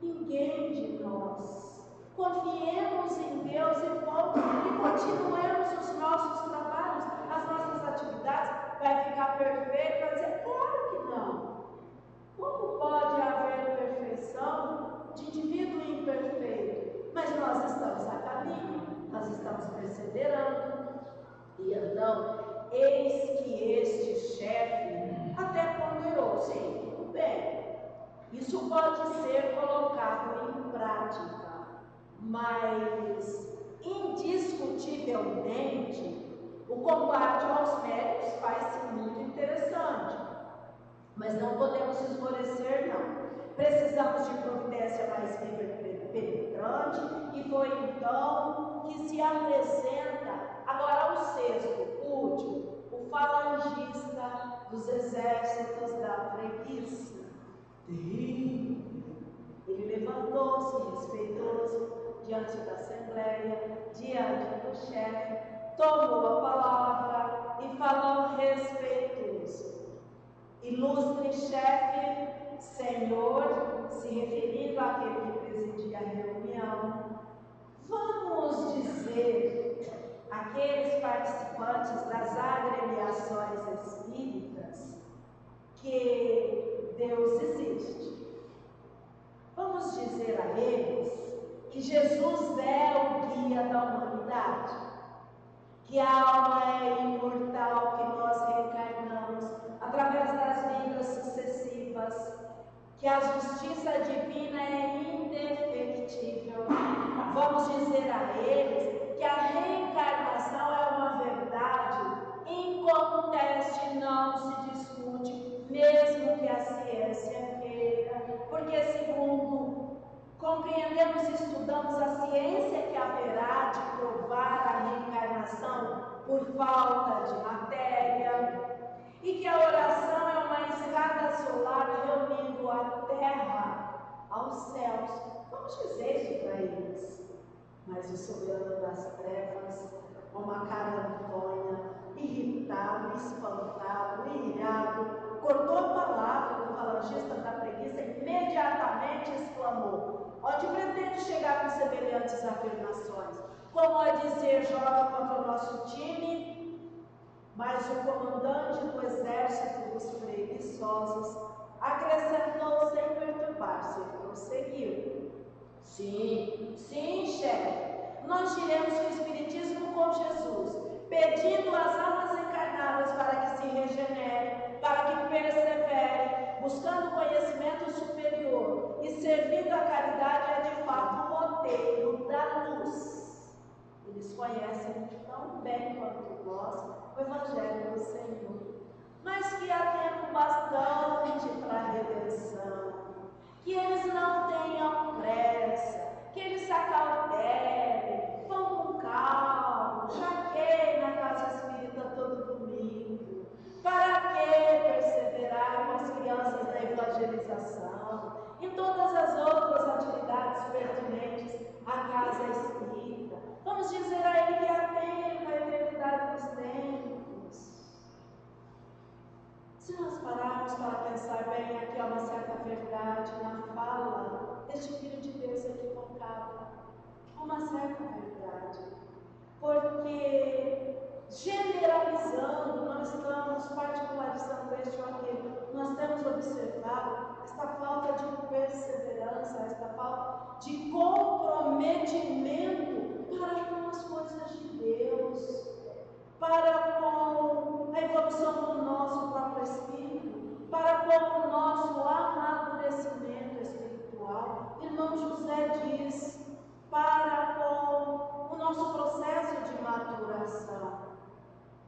S3: Ninguém de nós. Confiemos em Deus e ponto. E continuemos os nossos trabalhos, as nossas atividades. Vai ficar perfeito? Vai dizer, claro que não. Como pode haver perfeição de indivíduo imperfeito? Mas nós estamos a caminho, nós estamos perseverando. E então, eis que este chefe até ponderou, sim, tudo bem. Isso pode ser colocado em prática, mas indiscutivelmente o combate aos médios faz-se muito interessante, mas não podemos esmorecer, não. Precisamos de providência mais penetrante, e foi então que se apresenta agora o sexto, o último, o falangista dos exércitos da preguiça. Ele levantou-se respeitoso diante da assembleia, diante do chefe, tomou a palavra e falou respeitoso: ilustre chefe, senhor, se referindo àquele que presidia a reunião, vamos dizer àqueles participantes das agremiações espíritas que Deus existe. Vamos dizer a eles que Jesus é o guia da humanidade, que a alma é imortal, que nós reencarnamos através das vidas sucessivas, que a justiça divina é indefectível. Vamos dizer a eles que a reencarnação é uma verdade inconteste, não se discute, mesmo que a ciência queira, porque segundo compreendemos e estudamos, a ciência que haverá de provar a reencarnação por falta de matéria, e que a oração é uma escada solar reunindo a terra aos céus. Vamos dizer isso para eles. Mas o soberano das trevas, com uma cara antonha, irritado, espantado, irado, cortou a palavra do falangista da preguiça e imediatamente exclamou: onde pretende chegar com semelhantes afirmações? Como é dizer, joga contra o nosso time? Mas o comandante do exército dos preguiçosos acrescentou sem perturbar-se e prosseguiu: sim, chefe, nós diremos que o Espiritismo com Jesus pedindo às almas encarnadas para que se regenerem, para que perseverem, buscando conhecimento superior e servindo a caridade é de fato o roteiro da luz. Eles conhecem tão bem quanto nós o Evangelho do Senhor, mas que há tempo bastante para a redenção, que eles não tenham pressa, que eles se acautelem, vão com calma, para que na casa espírita todo domingo? Para que perseverar com as crianças na evangelização, em todas as outras atividades pertinentes à casa espírita? Vamos dizer a ele que há tempo, a eternidade dos tempos. Se nós pararmos para pensar bem, aqui há uma certa verdade na fala deste Filho de Deus equivocado. Uma certa verdade. Porque, generalizando, nós estamos particularizando este ou aquele. Nós temos observado esta falta de perseverança, esta falta de comprometimento para com as coisas de Deus, para com a evolução do nosso próprio espírito, para com o nosso amadurecimento espiritual. Irmão José diz, para com o nosso processo de maturação.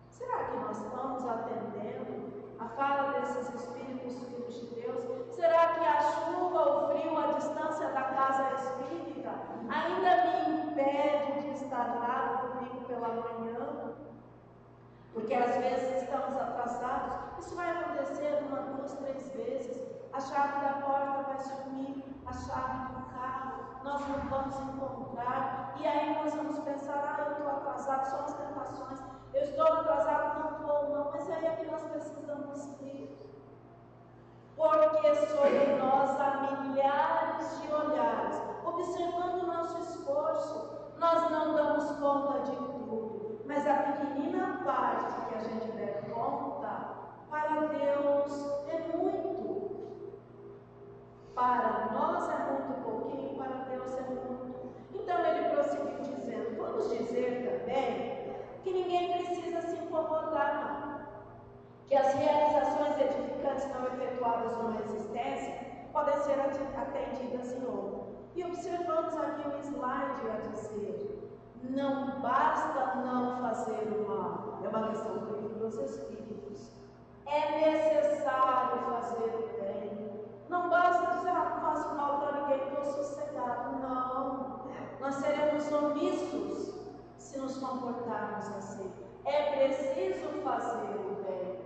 S3: Será que nós estamos atendendo a fala desses espíritos filhos de Deus? Será que a chuva, o frio, a distância da casa espírita ainda me impede de estar lá no domingo pela manhã? Porque às vezes estamos atrasados. Isso vai acontecer 1, 2, 3 vezes. A chave da porta vai sumir, a chave do carro nós não vamos encontrar, e aí nós vamos pensar, eu estou atrasado, são as tentações, eu estou atrasado, não estou, não, mas aí é que nós precisamos ir. Porque sobre nós há milhares de olhares, observando o nosso esforço, nós não damos conta de tudo, mas a pequenina parte que a gente der conta, para Deus é muito. Para nós é muito pouquinho, para Deus é muito. Então ele prosseguiu dizendo, vamos dizer também que ninguém precisa se incomodar, não. Que as realizações edificantes não efetuadas numa existência podem ser atendidas em outra. E observamos aqui um slide a dizer, não basta não fazer o mal, é uma questão do livro dos Espíritos. É necessário fazer o bem. Não basta dizer, não faço mal para ninguém, estou sossegado. Não, nós seremos omissos se nos comportarmos assim. É preciso fazer o bem.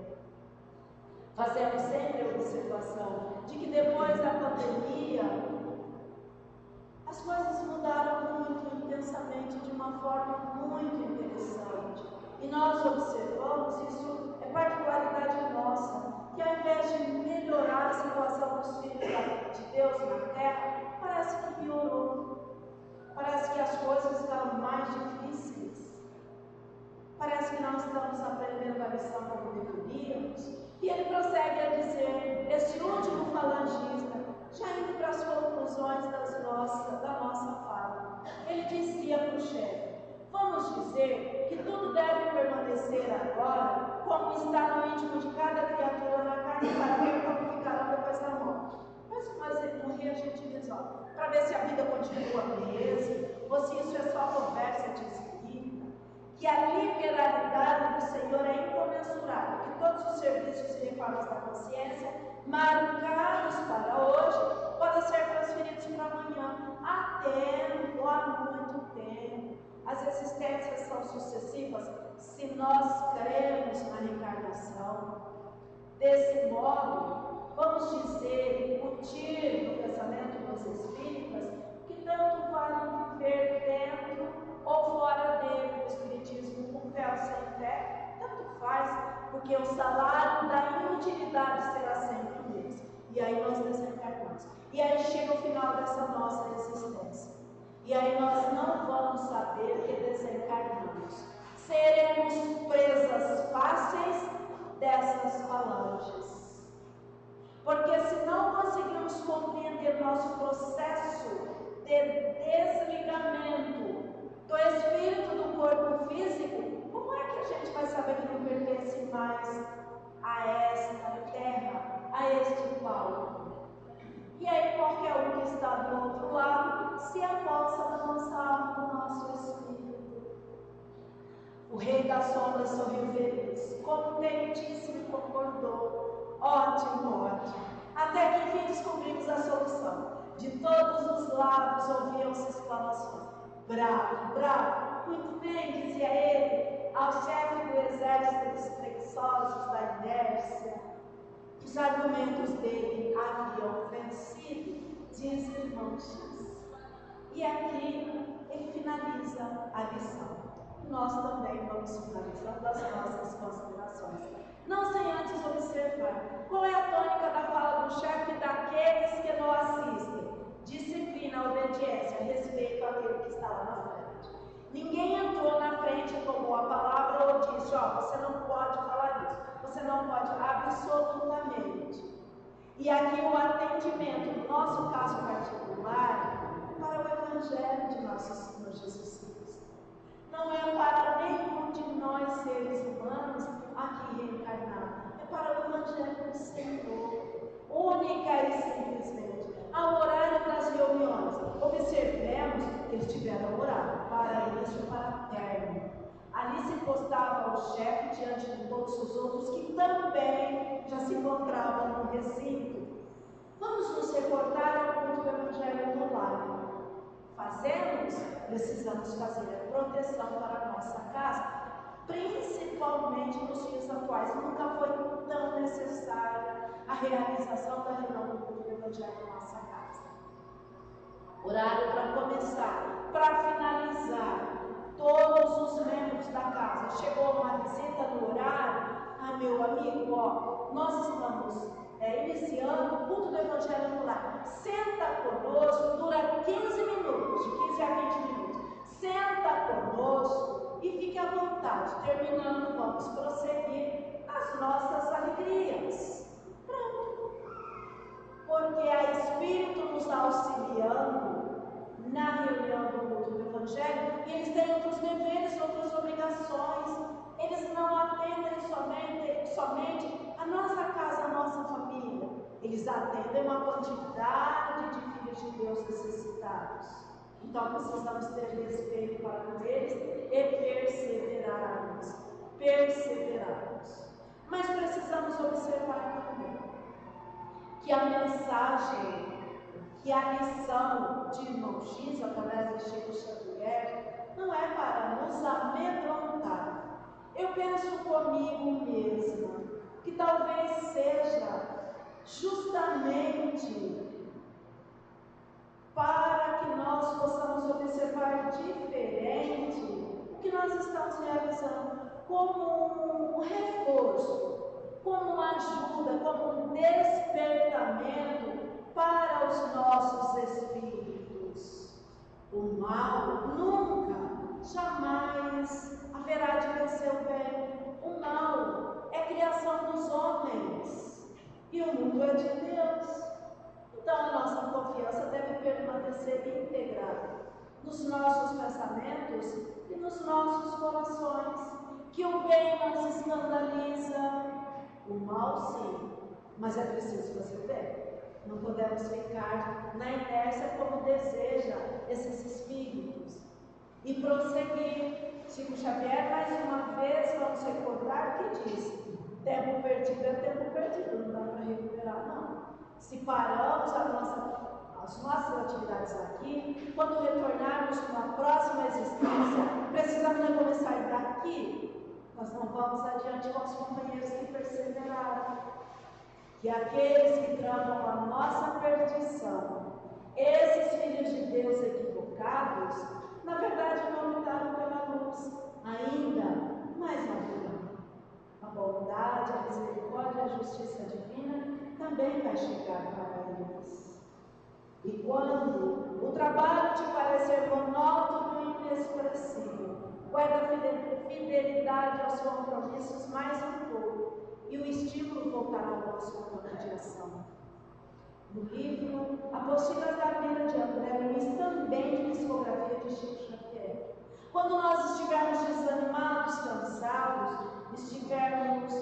S3: Fazemos sempre a observação de que depois da pandemia, as coisas mudaram muito intensamente, de uma forma muito interessante. E nós observamos, isso é particularidade nossa, que ao invés de melhorar a situação dos filhos de Deus na terra, parece que piorou. Parece que as coisas ficaram mais difíceis. Parece que não estamos aprendendo a lição como deveríamos. E ele prossegue a dizer, este último falangista, já indo para as conclusões da nossa fala, ele dizia para o chefe, vamos dizer que tudo deve permanecer agora como está no íntimo de cada criatura na carne, para ver como ficará depois da morte. Mas morrer a gente resolve, para ver se a vida continua mesmo, ou se isso é só conversa de espírita, que a liberalidade do Senhor é incomensurável, que todos os serviços e reformas da consciência, marcados para hoje, podem ser transferidos para amanhã. Há tempo, há muito tempo. As existências são sucessivas se nós cremos na reencarnação. Desse modo, vamos dizer, incutir no pensamento dos espíritas que tanto vale viver dentro ou fora dele. O espiritismo com fé ou sem fé, tanto faz, porque o salário da inutilidade será sempre o mesmo. E aí nós desencarnamos. E aí chega o final dessa nossa existência. E aí nós não vamos saber que desencarnamos. Seremos presas fáceis dessas falanges. Porque se não conseguimos compreender nosso processo de desligamento do espírito do corpo físico, como é que a O rei das sombras sorriu feliz, contentíssimo e concordou. Ótimo, ótimo. Até que enfim descobrimos a solução. De todos os lados ouviam-se exclamações. Bravo, bravo, muito bem, dizia ele, ao chefe do exército dos preguiçosos da inércia. Os argumentos dele haviam vencido, diz o irmão X. E aqui ele finaliza a lição. Nós também vamos finalizando as nossas considerações. Não sem antes observar qual é a tônica da fala do chefe daqueles que não assistem. Disciplina, obediência, respeito àquele que está lá na frente. Ninguém entrou na frente e tomou a palavra ou disse, você não pode falar isso, você não pode, absolutamente. E aqui o atendimento, no nosso caso particular, para o Evangelho de nosso Senhor Jesus Cristo. Não é para nenhum de nós seres humanos aqui reencarnados, é para o Evangelho do Senhor, única e simplesmente. Ao horário das reuniões, observemos que eles tiveram horário para isso, para término. Ali se postava o chefe diante de todos os outros que também já se encontravam no recinto. Vamos nos reportar ao culto do Evangelho no lar. Fazemos, precisamos fazer proteção para a nossa casa, principalmente nos dias atuais. Nunca foi tão necessária a realização da reunião do culto do Evangelho na nossa casa. Horário para começar, para finalizar. Todos os membros da casa. Chegou uma visita no horário. Meu amigo, nós estamos iniciando o culto do Evangelho no lar. Senta conosco, dura 15 minutos, de 15 a 20 minutos. Senta conosco e fique à vontade. Terminando, vamos prosseguir as nossas alegrias. Pronto. Porque há Espírito nos auxiliando na reunião do culto do Evangelho, e eles têm outros deveres, outras obrigações. Eles não atendem somente a nossa casa, a nossa família. Eles atendem uma quantidade de filhos de Deus necessitados. Então precisamos ter respeito para com eles e perseverarmos. Mas precisamos observar também que a mensagem, que a lição de irmão X, através de Chico Xavier, não é para nos amedrontar. Eu penso comigo mesma que talvez seja justamente para que nós possamos observar diferente o que nós estamos realizando, como um reforço, como uma ajuda, como um despertamento para os nossos espíritos. O mal nunca, jamais haverá de vencer o bem. O mal é criação dos homens e o mundo é de Deus. Então a nossa confiança deve permanecer integrada nos nossos pensamentos e nos nossos corações. Que o bem não se escandaliza, o mal sim, mas é preciso fazer bem. Não podemos ficar na inércia como deseja esses espíritos. E prosseguir. Chico Xavier, mais uma vez, vamos recordar que diz: tempo perdido é tempo perdido, não dá para recuperar, não. Se paramos as nossas atividades aqui, quando retornarmos para uma próxima existência, precisamos recomeçar daqui. Nós não vamos adiante com os companheiros que perseveraram. Que aqueles que tramam a nossa perdição, esses filhos de Deus equivocados, na verdade não optaram pela luz, ainda mais madura. A bondade, a misericórdia e a justiça divina também vai chegar para eles. E quando o trabalho te parecer monótono e inexpressivo, guarda fidelidade aos compromissos mais um pouco, e o estímulo voltará ao nosso plano de ação. No livro Apostilas da Vida de André Luiz, também de psicografia de Chico Xavier. Quando nós estivermos desanimados, cansados, estivermos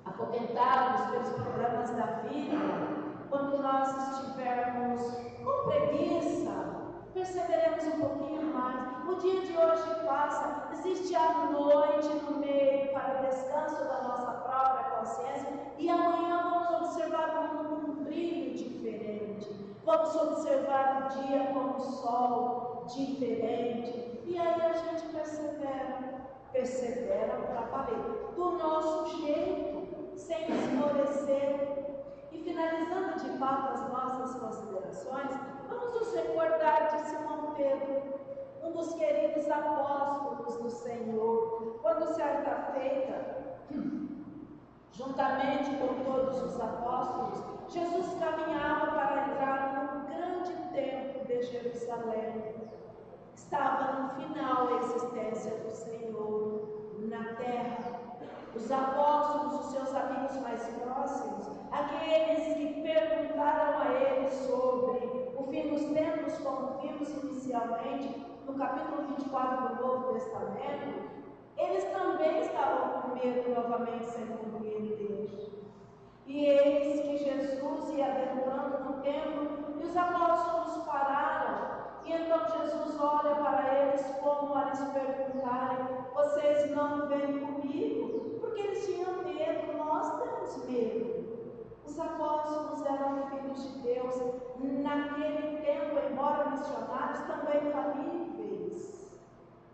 S3: apoquentados pelos problemas da vida, quando nós estivermos com preguiça, perseveremos um pouquinho mais. O dia de hoje passa, existe a noite no meio para o descanso da nossa própria consciência, e amanhã vamos observar o mundo com um brilho diferente. Vamos observar o dia com o sol diferente. E aí a gente persevera para valer, do nosso jeito, sem esmorecer. E finalizando de fato as nossas considerações, vamos nos recordar de Simão Pedro, um dos queridos apóstolos do Senhor, quando certa feita, juntamente com todos os apóstolos, Jesus caminhava para entrar no grande templo de Jerusalém. Estava no final a existência do Senhor na terra. Os apóstolos, os seus amigos mais próximos, aqueles que perguntaram a ele sobre o fim dos tempos, como vimos inicialmente no capítulo 24 do Novo Testamento, eles também estavam com medo novamente sem compreender. E eis que Jesus ia adentrando no templo e os apóstolos pararam. E então Jesus olha para eles como a lhes perguntarem: vocês não vêm comigo? Porque eles tinham medo, nós temos medo. Os apóstolos eram filhos de Deus, naquele tempo, embora missionários, também falíveis.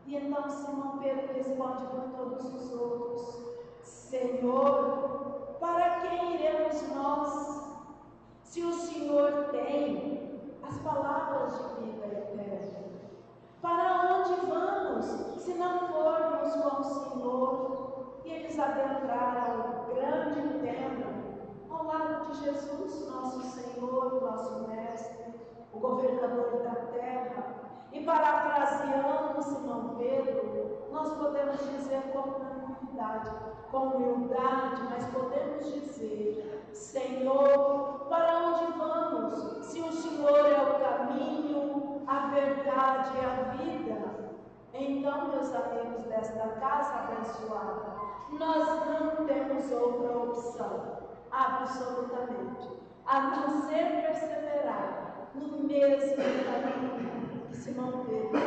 S3: E então Simão Pedro responde por todos os outros: Senhor, para quem iremos nós? Se o Senhor tem as palavras de vida eterna, para onde vamos se não formos com o Senhor? E eles adentraram o grande templo ao lado de Jesus, nosso Senhor, nosso Mestre, o governador da terra. E parafraseando Simão Pedro, nós podemos dizer com tranquilidade, com humildade, mas podemos dizer: Senhor, para onde vamos? Se o Senhor é o caminho, a verdade e a vida. Então, meus amigos desta casa abençoada, nós não temos outra opção, absolutamente, a não ser perseverar no mesmo caminho que Simão Pedro